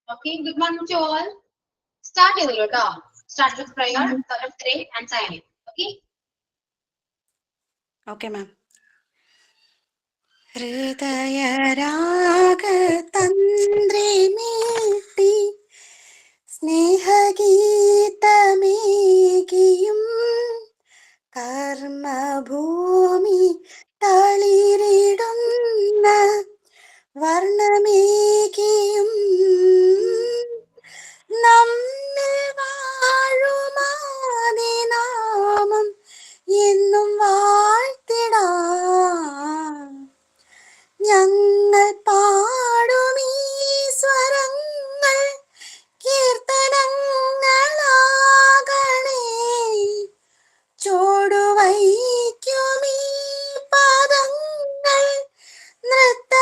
Okay, good morning to all. Start Start with prayer, Three, and signing. Okay. Okay, ma'am. ഹൃദയരാഗതന്ത്രിമീട്ടി സ്നേഹഗീതമേകിയും കർമ്മഭൂമി തളിരിടുന്ന വർണ്ണമേകിയും നമ്മിൽ വാഴുമാതിനാമം എന്നും വാഴ്ത്തിടാം ഞങ്ങൾ പാടുമീ സ്വരങ്ങൾ കീർത്തനങ്ങളാകണേ ചോടുവയ്ക്കുമീ പദങ്ങൾ നൃത്തലോലമാകണേ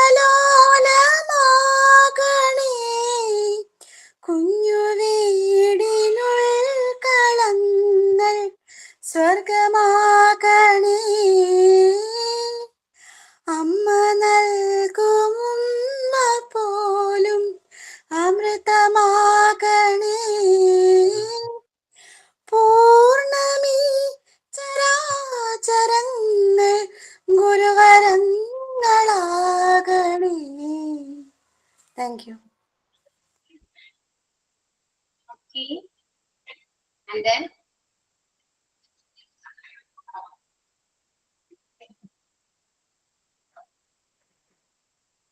കുഞ്ഞുവീടിനുൾക്കളങ്ങൾ സ്വർഗമാകണേ അമ്മ നൽകുമുമ്മ പോലും അമൃതമാകണേ പൂർണ്ണമീ ചരാചരങ്ങൾ ഗുരുവരങ്ങളാകണേ. Thank you. Okay. And then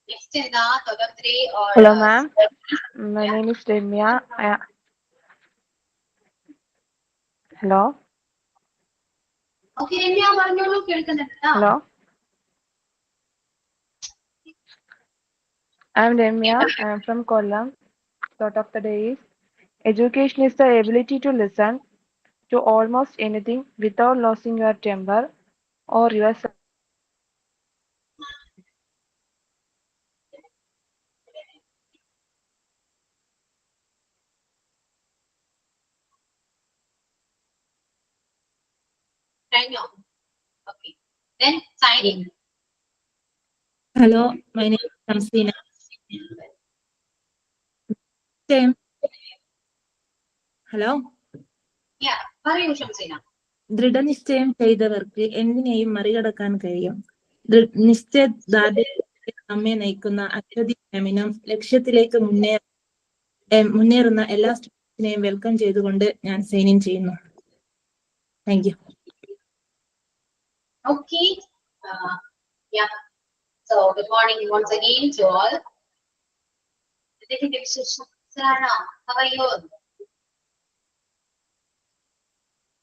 next in the Three or hello ma'am, my name is Remya. Hello. Okay, Remya, പറഞ്ഞോളൂ കേൾക്കുന്നുണ്ടോ? Hello. I am Remya. I am from Kollam. Thought of the day is education is the ability to listen to almost anything without losing your temper or your Okay. Then signing. Hello, my name is Samsina. Hello പറയൂ ഷംസീന. ദൃഢനിശ്ചയം ചെയ്തവർക്ക് എന്തിനേയും മറികടക്കാൻ കഴിയും. നിശ്ചയദാർഢ്യത്തിലേക്ക് നമ്മെ നയിക്കുന്ന അത്യധികമിനം ലക്ഷ്യത്തിലേക്ക് മുന്നേറുന്ന എല്ലാ സ്റ്റുഡൻസിനെയും വെൽക്കം ചെയ്തുകൊണ്ട് ഞാൻ സൈൻ ഇൻ ചെയ്യുന്നു. Thank you. Okay. Yeah. So good morning once again to all. Sarah, how are you?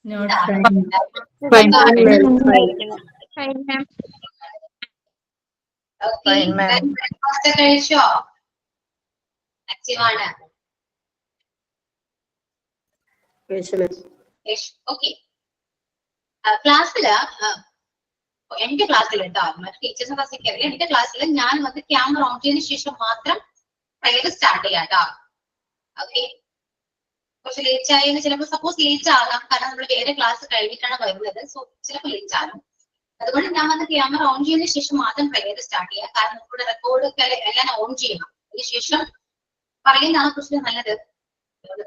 Not fine. Fine, ma'am. Okay. Fine, ma'am. Breakfast കഴിച്ചോ? Active ആണ്. Okay. ക്ലാസ്സില് എന്റെ ക്ലാസ്സിൽ കേട്ടോ, മറ്റു ടീച്ചേഴ്സിനെ ക്ലാസ്സിൽ അറിയാം. എന്റെ ക്ലാസ്സിൽ ഞാൻ വന്ന് ക്യാമറ ഓൺ ചെയ്തതിനു ശേഷം മാത്രം പ്രയർ സ്റ്റാർട്ട് ചെയ്യാം കേട്ടോ. ഓക്കെ. കുറച്ച് ലേറ്റ് ആയെന്ന് ചിലപ്പോൾ സപ്പോസ് ലേറ്റ് ആകാം, കാരണം നമ്മൾ വേറെ ക്ലാസ് കഴിഞ്ഞിട്ടാണ് വരുന്നത്. സോ ചിലപ്പോൾ ലേറ്റ് ആകും. അതുകൊണ്ട് ഞാൻ വന്ന് ക്യാമറ ഓൺ ചെയ്തതിനു ശേഷം മാത്രം പ്രയർ സ്റ്റാർട്ട് ചെയ്യാം. കാരണം നമ്മുടെ റെക്കോർഡ് എല്ലാം ഓൺ ചെയ്യണം. അതിനുശേഷം പറയുന്നതാണ് കുറച്ച് നല്ലത്.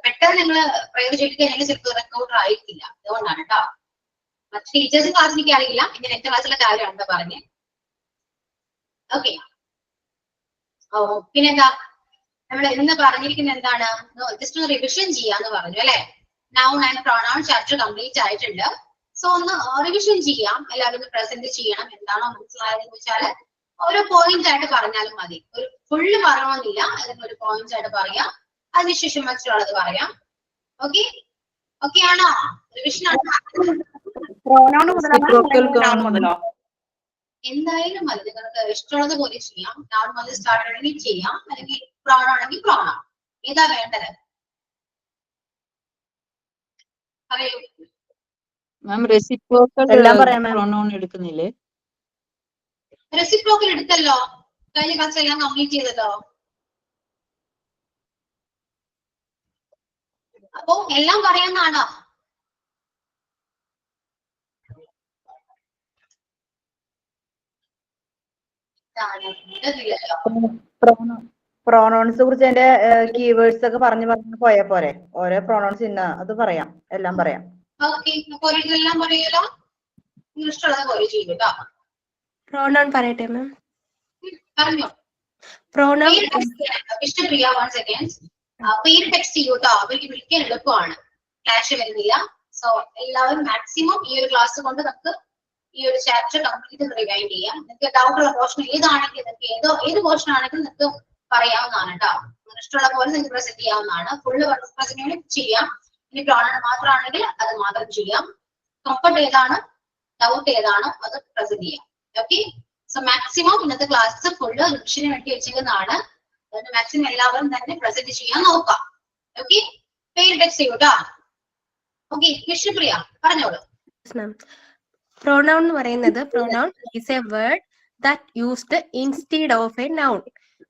പെട്ടെന്ന് നിങ്ങൾ പ്രയർ ചെയ്തിട്ട് ചിലപ്പോൾ റെക്കോർഡർ ആയിരിക്കില്ല. അതുകൊണ്ടാണ് കേട്ടോ. മറ്റു ടീച്ചേഴ്സ് ക്ലാസ്സിലേക്ക് അറിയില്ല, ഇങ്ങനെ എന്റെ ക്ലാസ്സിലെ കാര്യമാണ് പറഞ്ഞ്. ഓക്കെ. പിന്നെന്താ നമ്മൾ ഇന്ന് പറഞ്ഞിരിക്കുന്നത് എന്താണ്? ജസ്റ്റ് ഒന്ന് റിവിഷൻ ചെയ്യാന്ന് പറഞ്ഞു അല്ലെ. Noun and pronoun chapter complete ആയിട്ടുണ്ട്. സോ ഒന്ന് റിവിഷൻ ചെയ്യാം. എല്ലാവരും പ്രസന്റ് ചെയ്യണം. എന്താണോ മനസ്സിലായതെന്ന് വെച്ചാൽ ഓരോ പോയിന്റ് ആയിട്ട് പറഞ്ഞാലും മതി. ഒരു ഫുള്ള് പറയണമെന്നില്ല, അല്ലെങ്കിൽ ഒരു പോയിന്റ് ആയിട്ട് പറയാം. അതിനുശേഷം മറ്റുള്ളത് പറയാം. ഓക്കെ. ഓക്കെ ആണോ? റിവിഷൻ ആണോ? എന്തായാലും മതി, നിങ്ങൾക്ക് ഇഷ്ടമുള്ളത് പോലെ ചെയ്യാം. നൗൺ മുതൽ സ്റ്റാർട്ട് ആണെങ്കിൽ ചെയ്യാം, അല്ലെങ്കിൽ പ്രൊനൗൺ ആണെങ്കിൽ പ്രൊനൗൺ. ഏതാ വേണ്ടത്? പറയൂ. മാം റെസിപ്രോക്കൽ പ്രൊനൗൺ എടുക്കുന്നില്ലേ? റെസിപ്രോക്കൽ എടുത്തല്ലോ, കഴിഞ്ഞ ക്ലാസ് എല്ലാം കംപ്ലീറ്റ് ചെയ്തല്ലോ. അപ്പൊ എല്ലാം പറയാന്നാണോ? പ്രോണൗൺസ് കുറിച്ച് അതിന്റെ കീവേഡ്സ് ഒക്കെ പറഞ്ഞു പോയാ പോരെ? ഓരോ പ്രോണൗൺസ് ഇന്ന അത് പറയാം, എല്ലാം പറയാം. ഓക്കെ, ഇതെല്ലാം പറയൂലോ, ഇഷ്ടമുള്ളത് പോലെ ചെയ്യും കേട്ടോ. പ്രോനൗൺ പറയട്ടെ മാം. പറഞ്ഞോ. Pronoun Vishnupriya, 1 second. പേര് ടെക്സ്റ്റ് ചെയ്യൂ കേട്ടോ, അവർക്ക് വിളിക്കാൻ എളുപ്പമാണ്, ക്ലാഷ് വരുന്നില്ല. സോ എല്ലാവരും മാക്സിമം ഈ ഒരു ക്ലാസ് കൊണ്ട് നമുക്ക് ഈ ഒരു ചാപ്റ്റർ കംപ്ലീറ്റ് റിവൈൻഡ് ചെയ്യാം. നിങ്ങൾക്ക് ഡൗട്ടുള്ള പോർഷൻ ഏതാണെങ്കിലും നിങ്ങൾക്ക് ഏത് പോർഷൻ ആണെങ്കിലും നിങ്ങൾക്ക് പറയാവുന്നതാണ് കേട്ടോ. ഇഷ്ടമുള്ള പോലെ നിങ്ങൾക്ക് പ്രസന്റ് ചെയ്യാവുന്നതാണ്. ഫുള്ള് പ്രസന്റ് ചെയ്യാം. ഇനി പ്രോണൗൺ മാത്രമാണെങ്കിൽ അത് മാത്രം ചെയ്യാം. കംഫർട്ട് ഏതാണ്, ഡൗട്ട് ഏതാണോ അത് പ്രസന്റ് ചെയ്യാം. ഓക്കെ, സോ മാക്സിമം ഇന്നത്തെ ക്ലാസ് ഫുള്ള് റിവിഷന് വേണ്ടി വെച്ചിരിക്കുന്നതാണ്. അതുകൊണ്ട് മാക്സിമം എല്ലാവരും തന്നെ പ്രസന്റ് ചെയ്യാൻ നോക്കാം. ഓക്കെ, പേര് ടെക്സ്റ്റ് ചെയ്യൂട്ടാ. ഓക്കെ, വിഷ്ണുപ്രിയ പറഞ്ഞോളൂ. പ്രോനൗൺ എന്ന് പറയുന്നത്, pronoun is a word that used instead of a noun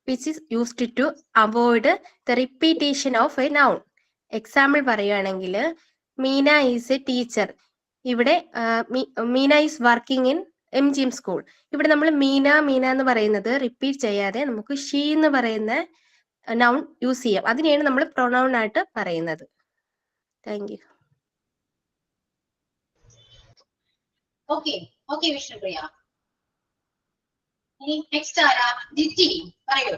which is used to avoid the repetition of a noun. Example പറയുകയാണെങ്കിൽ, മീന ഈസ് എ ടീച്ചർ. ഇവിടെ Meena is working in MGM school. ഇവിടെ നമ്മൾ മീന മീന എന്ന് പറയുന്നത് repeat ചെയ്യാതെ നമുക്ക് ഷീ എന്ന് പറയുന്ന നൗൺ യൂസ് ചെയ്യാം. അതിനെയാണ് നമ്മൾ പ്രൊനൗൺ ആയിട്ട് പറയുന്നത്. Thank you. Okay okay Vishnupriya. ഇനി നെക്സ്റ്റ് ആരാ? ജിറ്റി പറയൂ.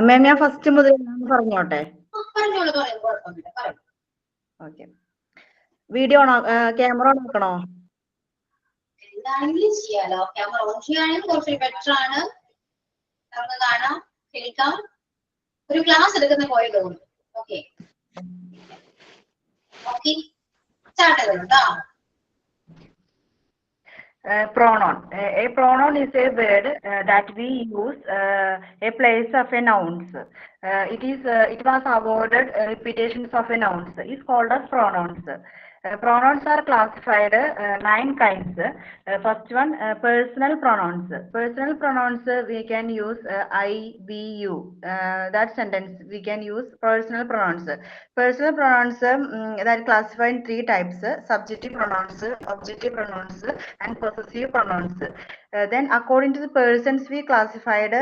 മാം ഞാൻ ഫസ്റ്റ് മുതൽ പറഞ്ഞോട്ടെ? പറഞ്ഞോളൂ, പറയൂ, കുഴപ്പമൊന്നുമില്ല, പറയൂ. Okay, video on, camera on ആക്കണോ? എന്താണെങ്കിലും ചെയ്യാലോ. ക്യാമറ ഓൺ ചെയ്യുകയാണെങ്കിൽ കുറച്ച് ബെറ്റർ ആണ്. നമുക്ക് കാണാം, കേൾക്കാം. ഒരു ക്ലാസ് എടുക്കുന്ന പോലെ തോന്നും. ഓക്കെ ഓക്കെ, സ്റ്റാർട്ട് ചെയ്തോട്ടോ. Pronoun. A pronoun is a word that we use a place of a nouns. It was avoided repetitions of a nouns. It's called as pronouns. Pronouns are classified 9 kinds. First one, personal pronouns. Personal pronouns we can use I, we, you. That sentence we can use personal pronouns. Personal pronouns that are classified in 3 types: subjective pronouns, objective pronouns, and possessive pronouns. Then according to the persons we classified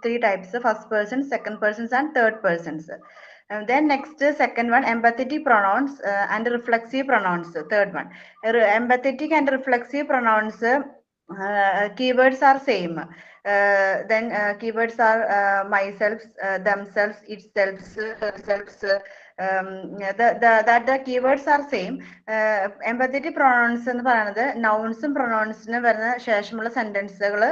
3 types: first person, second persons, and third persons. Then next, second one, empathetic pronouns and reflexive pronouns. Third one, empathetic and reflexive pronouns keywords are same. Then keywords are myself, themselves, itself, herself. The keywords are same. Empathetic pronouns എന്ന് പറയുന്നത് നൗൺസും പ്രൊനൗൺസിനും വരുന്ന ശേഷമുള്ള സെന്റൻസുകൾ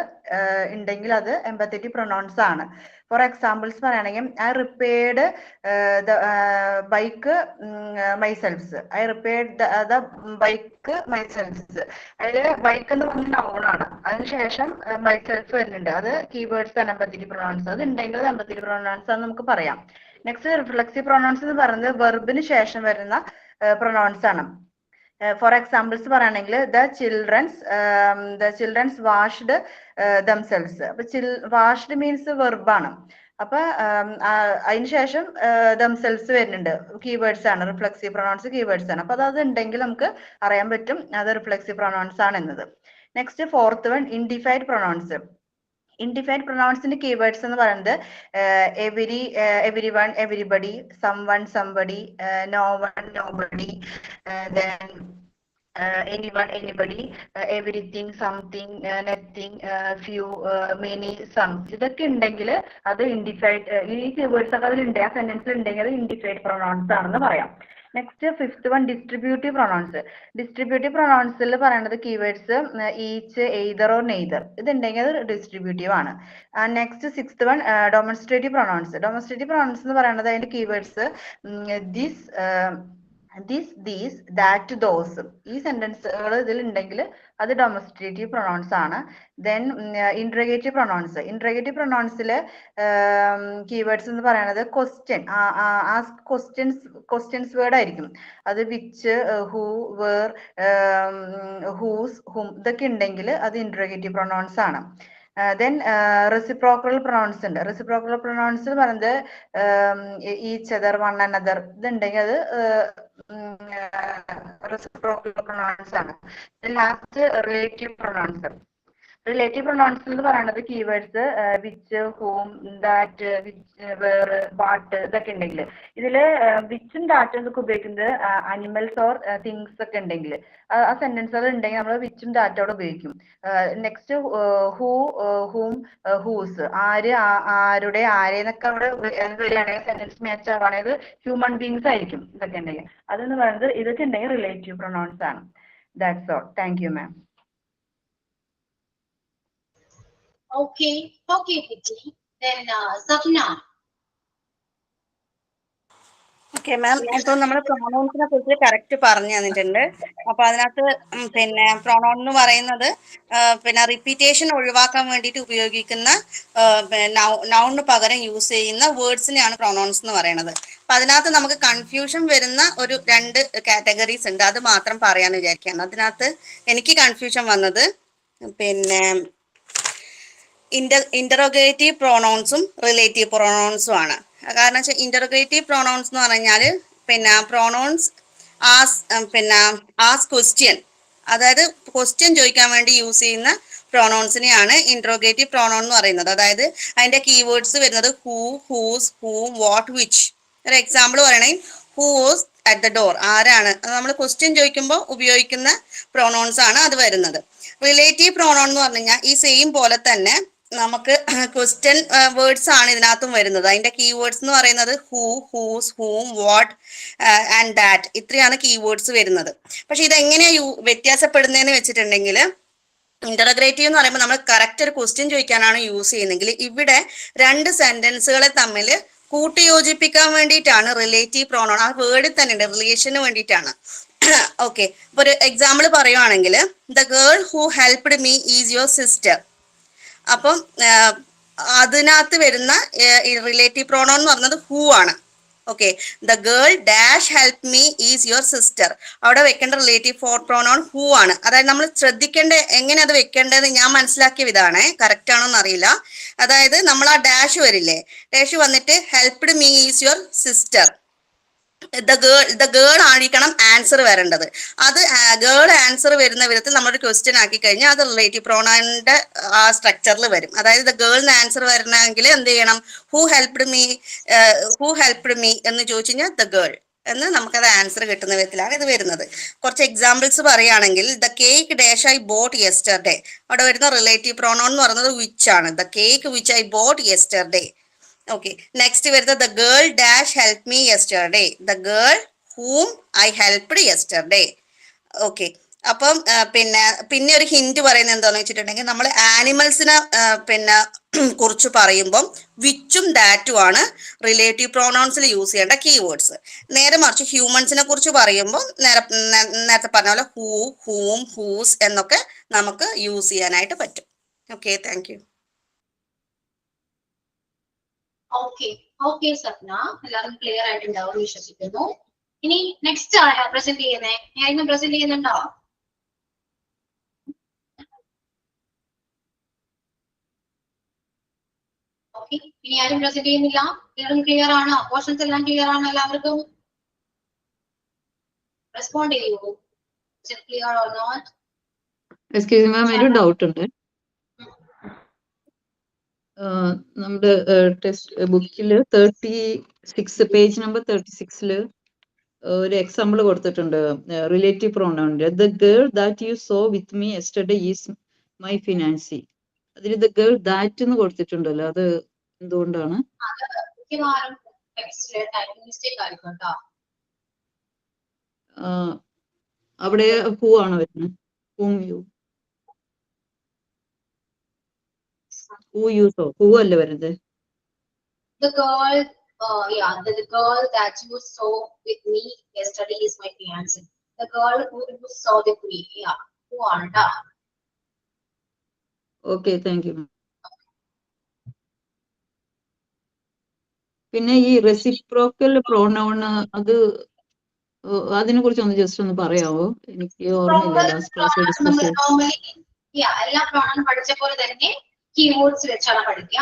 ഉണ്ടെങ്കിൽ അത് emphatic pronouns ആണ്. For examples പറയുകയാണെങ്കിൽ, I repaired the bike myselfs. I repaired the bike myselfs. അതിൽ ബൈക്ക് എന്ന് പറഞ്ഞ നൗണാണ്, അതിനുശേഷം മൈസെൽഫ് വരുന്നുണ്ട്. അത് കീവേഡ്സ് ആണ്, എംപത്തറ്റിക് പ്രൊനൗൺസ്. അത് ഉണ്ടെങ്കിൽ അത് എംപത്തറ്റിക് പ്രൊനൗൺസ് ആണെന്ന് നമുക്ക് പറയാം. നെക്സ്റ്റ്, റിഫ്ലെക്സീവ് പ്രൊനൗൺസ് എന്ന് പറയുന്നത് വെർബിന് ശേഷം വരുന്ന പ്രൊനൗൺസ് ആണ്. ഫോർ എക്സാമ്പിൾസ് പറയുകയാണെങ്കിൽ, ദ ചിൽഡ്രൻസ് വാഷ്ഡ് ദംസെൽസ്. അപ്പൊ വാഷ്ഡ് മീൻസ് വെർബാണ്. അപ്പൊ അതിനുശേഷം ദംസെൽസ് വരുന്നുണ്ട്, കീവേഡ്സ് ആണ്. റിഫ്ലെക്സീവ് പ്രൊനൗൺസ് കീവേഡ്സ് ആണ്. അപ്പൊ അത് ഉണ്ടെങ്കിൽ നമുക്ക് അറിയാൻ പറ്റും അത് റിഫ്ലെക്സീവ് പ്രൊനൗൺസ് ആണ് എന്നത്. Next, fourth one, indefinite pronouns. Indefinite പ്രൊനൗൺസിന്റെ കീവേഡ്സ് എന്ന് പറയുന്നത് every one, everybody, some one, somebody, no one, nobody, then anyone, anybody, everything, something, nothing, few, many, some. ഇതൊക്കെ ഉണ്ടെങ്കിൽ അത് ഇൻഡിഫൈഡ്, ഈ കീവേഡ്സ് ഒക്കെ അതിലുണ്ട്, ആ സെന്റൻസിൽ ഉണ്ടെങ്കിൽ അത് ഇൻഡിഫൈഡ് പ്രൊനൗൺസ് ആണെന്ന് പറയാം. Next, fifth one, distributive pronouns. Distributive പ്രൊനൗൺസിൽ പറയുന്നത് keywords each, either or neither. ഇതുണ്ടെങ്കിൽ അത് ഡിസ്ട്രിബ്യൂട്ടീവ് ആണ്. Next, sixth one, demonstrative pronouns. Demonstrative pronouns എന്ന് പറയുന്നത് അതിന്റെ keywords this, these, that, those. ഈ സെന്റൻസുകൾ ഇതിലുണ്ടെങ്കിൽ അത് ഡൊമസ്ട്രേറ്റീവ് പ്രൊനൗൺസ് ആണ്. Then interrogative pronouns. ഇൻട്രഗേറ്റീവ് പ്രൊനൗൺസിൽ കീവേഡ്സ് എന്ന് പറയുന്നത് ക്വസ്റ്റ്യൻ, ക്വസ്റ്റ്യൻസ് വേർഡ് ആയിരിക്കും. അത് which, who, where, whose, whom ഇതൊക്കെ ഉണ്ടെങ്കിൽ അത് ഇൻട്രഗേറ്റീവ് പ്രൊനൗൺസ് ആണ്. ദെൻ റെസിപ്രോക്കൽ പ്രൊനൗൺസ് ഉണ്ട്. റെസിപ്രോക്കൽ പ്രൊനൗൺസ് എന്ന് പറയുന്നത് ഈച്ച് അതർ, വൺ അനദർ ഇതുണ്ടെങ്കിൽ അത് റെസിപ്രോക്കൽ പ്രൊനൗൺസ് ആണ്. Last, relative pronouns. Relative pronouns എന്ന് പറയുന്നത് keywords which, whom, that, where, what ഇതൊക്കെ ഉണ്ടെങ്കിൽ ഇതില് വിച്ചും ദാറ്റും ഒക്കെ ഉപയോഗിക്കുന്നത് അനിമൽസ് ഓർ തിങ്സ് ഒക്കെ ഉണ്ടെങ്കിൽ ആ സെന്റൻസുകൾ ഉണ്ടെങ്കിൽ നമ്മൾ വിച്ചും ദാറ്റോടെ ഉപയോഗിക്കും. നെക്സ്റ്റ് ഹൂ, ഹൂം, ഹൂസ്, ആര്, ആരുടെ, ആരെന്നൊക്കെ അവിടെ വരികയാണെങ്കിൽ സെന്റൻസ് മാച്ച് ആവുകയാണെങ്കിൽ ഹ്യൂമൻ ബീങ്സ് ആയിരിക്കും ഇതൊക്കെ ഉണ്ടെങ്കിൽ. അതെന്ന് പറയുന്നത് ഇതൊക്കെ ഉണ്ടെങ്കിൽ റിലേറ്റീവ് പ്രൊണൗൺസ് ആണ്. That's all. Thank you ma'am. Okay, Kitty. Then Safna. Okay ma'am, ഇപ്പൊ നമ്മൾ പ്രൊണൗൺസിനെ കുറിച്ച് കറക്റ്റ് പറഞ്ഞു തന്നിട്ടുണ്ട്. അപ്പൊ അതിനകത്ത് പിന്നെ പ്രൊണൗൺ എന്ന് പറയുന്നത് പിന്നെ റിപ്പീറ്റേഷൻ ഒഴിവാക്കാൻ വേണ്ടിയിട്ട് ഉപയോഗിക്കുന്ന നൗണിന് പകരം യൂസ് ചെയ്യുന്ന വേർഡ്സിനെയാണ് പ്രൊണൗൺസ് എന്ന് പറയുന്നത്. അപ്പൊ അതിനകത്ത് നമുക്ക് കൺഫ്യൂഷൻ വരുന്ന ഒരു 2 കാറ്റഗറീസ് ഉണ്ട്, അത് മാത്രം പറയാന്ന് വിചാരിക്കുകയാണ്. അതിനകത്ത് എനിക്ക് കൺഫ്യൂഷൻ വന്നത് പിന്നെ ഇന്ററോഗേറ്റീവ് പ്രൊണൗൺസും റിലേറ്റീവ് പ്രൊണൗൺസും ആണ്. കാരണം വെച്ചാൽ ഇന്ററോഗേറ്റീവ് പ്രൊണൗൺസ് എന്ന് പറഞ്ഞാൽ പിന്നെ പ്രൊണൗൺസ് ആസ് ക്വസ്റ്റ്യൻ, അതായത് ക്വസ്റ്റ്യൻ ചോദിക്കാൻ വേണ്ടി യൂസ് ചെയ്യുന്ന പ്രൊണൗൺസിനെയാണ് ഇന്ററോഗേറ്റീവ് പ്രൊണൗൺ എന്ന് പറയുന്നത്. അതായത് അതിന്റെ കീവേഡ്സ് വരുന്നത് who, whose, whom, what, which. ഒരു എക്സാമ്പിൾ പറയണെങ്കിൽ who was at the door, ആരാണ്, അത് നമ്മൾ ക്വസ്റ്റ്യൻ ചോദിക്കുമ്പോൾ ഉപയോഗിക്കുന്ന പ്രൊണൗൺസ് ആണ് അത് വരുന്നത്. റിലേറ്റീവ് പ്രൊണൗൺ എന്ന് പറഞ്ഞു കഴിഞ്ഞാൽ ഈ സെയിം പോലെ തന്നെ നമുക്ക് ക്വസ്റ്റ്യൻ വേർഡ്സ് ആണ് ഇതിനകത്തും വരുന്നത്. അതിന്റെ കീവേഡ്സ് എന്ന് പറയുന്നത് who, whose, whom, what and that, ഇത്രയാണ് കീവേഡ്സ് വരുന്നത്. പക്ഷെ ഇതെങ്ങനെയാ വ്യത്യാസപ്പെടുന്നതെന്ന് വെച്ചിട്ടുണ്ടെങ്കിൽ ഇന്റർഗ്രേറ്റീവ് എന്ന് പറയുമ്പോൾ നമ്മൾ കറക്റ്റ് ഒരു ക്വസ്റ്റ്യൻ ചോദിക്കാനാണ് യൂസ് ചെയ്യുന്നതെങ്കിൽ ഇവിടെ 2 സെന്റൻസുകളെ തമ്മിൽ കൂട്ടിയോജിപ്പിക്കാൻ വേണ്ടിയിട്ടാണ് റിലേറ്റീവ് പ്രൊണൗൺ. ആ വേർഡിൽ തന്നെ ഉണ്ട്, റിലേഷന് വേണ്ടിയിട്ടാണ്. ഓക്കെ, ഇപ്പൊ ഒരു എക്സാമ്പിൾ പറയുവാണെങ്കിൽ the girl who helped me is your sister. അപ്പം അതിനകത്ത് വരുന്ന റിലേറ്റീവ് പ്രൊണൗൺ എന്ന് പറയുന്നത് ഹൂ ആണ്. Okay, the girl dash help me is your sister, അവിടെ വെക്കേണ്ട റിലേറ്റീവ് പ്രൊണൗൺ ഹൂ ആണ്. അതായത് നമ്മൾ ശ്രദ്ധിക്കേണ്ട എങ്ങനെ അത് വെക്കേണ്ടത് ഞാൻ മനസ്സിലാക്കിയ വിധാണ്, കറക്റ്റ് ആണോ എന്നറിയില്ല. അതായത് നമ്മൾ ആ ഡാഷ് വരില്ലേ, ഡാഷ് വന്നിട്ട് helped me is your sister, the girl ആയിരിക്കണം ആൻസർ വരേണ്ടത്. അത് ഗേൾ ആൻസർ വരുന്ന വിധത്തിൽ നമ്മളൊരു ക്വസ്റ്റ്യൻ ആക്കി കഴിഞ്ഞാൽ അത് റിലേറ്റീവ് പ്രൊണൗണിന്റെ ആ സ്ട്രക്ചറിൽ വരും. അതായത് ദ ഗേളിന് ആൻസർ വരണമെങ്കിൽ എന്ത് ചെയ്യണം, ഹൂ ഹെൽപ്ഡ് മീ എന്ന് ചോദിച്ചു കഴിഞ്ഞാൽ ദ ഗേൾ എന്ന് നമുക്കത് ആൻസർ കിട്ടുന്ന വിധത്തിലാണ് ഇത് വരുന്നത്. കുറച്ച് എക്സാമ്പിൾസ് പറയുകയാണെങ്കിൽ the cake dash I bought yesterday, അവിടെ വരുന്ന റിലേറ്റീവ് പ്രൊണൗൺ എന്ന് പറയുന്നത് വിച്ച് ആണ്. The cake which I bought yesterday. Okay, next വരുന്നത് the girl dash help me yesterday, the girl whom I helped yesterday. Okay, അപ്പം പിന്നെ ഒരു ഹിന്റ് പറയുന്നത് എന്താണെന്ന് വെച്ചിട്ടുണ്ടെങ്കിൽ നമ്മൾ ആനിമൽസിനെ കുറിച്ച് പറയുമ്പം വിച്ചും ദാറ്റും ആണ് റിലേറ്റീവ് പ്രൊണൗൺസിൽ യൂസ് ചെയ്യേണ്ട കീവേഡ്സ്. നേരെ മറിച്ച് ഹ്യൂമൻസിനെ കുറിച്ച് പറയുമ്പോൾ നേരത്തെ പറഞ്ഞ പോലെ ഹൂ, ഹൂം, ഹൂസ് എന്നൊക്കെ നമുക്ക് യൂസ് ചെയ്യാനായിട്ട് പറ്റും. Okay, thank you. Okay Sapna, എല്ലാവരും ക്ലിയർ ആയിട്ടുണ്ടാവും വിശ്വസിക്കുന്നു. ഇനി നെക്സ്റ്റ് ആണ് പ്രസന്റ് ചെയ്യുന്നേ, ആയിരുന്നു പ്രസന്റ് ചെയ്യുന്നുണ്ടോ? ഓക്കെ, ഇനി ആരും പ്രസന്റ് ചെയ്യുന്നില്ല? എല്ലാവരും ക്ലിയർ ആണോ? പോർഷൻസ് എല്ലാം ക്ലിയർ ആണോ എല്ലാവർക്കും? റെസ്പോണ്ട് ചെയ്യൂ. Clear or not? Excuse ma'am, ഒരു ഡൗട്ട് ഉണ്ട്. നമ്മുടെ ടെക്സ്റ്റ് ബുക്കിൽ 36 പേജ് നമ്പർ 36 ഒരു എക്സാമ്പിൾ കൊടുത്തിട്ടുണ്ട് റിലേറ്റീവ് പ്രൊണൗണിന്റെ. The girl that you saw with me yesterday is my fiancee. അതിൽ ദ ഗേൾ ദാറ്റ് എന്ന് കൊടുത്തിട്ടുണ്ടല്ലോ, അത് എന്തുകൊണ്ടാണ്? അവിടെ ഹൂ ആണ് വരുന്നത്. ഹൂ അല്ല വരുന്നത്. The girl, the girl that you saw with me yesterday is my fiancé. The girl who you saw with me, who are that? Okay, thank you. പിന്നെ ഈ റെസിപ്രോക്കൽ പ്രൊനൗൺ അതിനെ കുറിച്ച് ഒന്ന് ജസ്റ്റ് ഒന്ന് പറയാമോ? എനിക്ക് ഓർമ്മയില്ല, ലാസ്റ്റ് ക്ലാസ്സിൽ ഡിസ്കസ് ചെയ്തു. എല്ലാ പ്രൊനൗൺ പഠിച്ച പോലെ തന്നെ കീവേഡ്സ് വെച്ചാണ് പഠിക്കുക.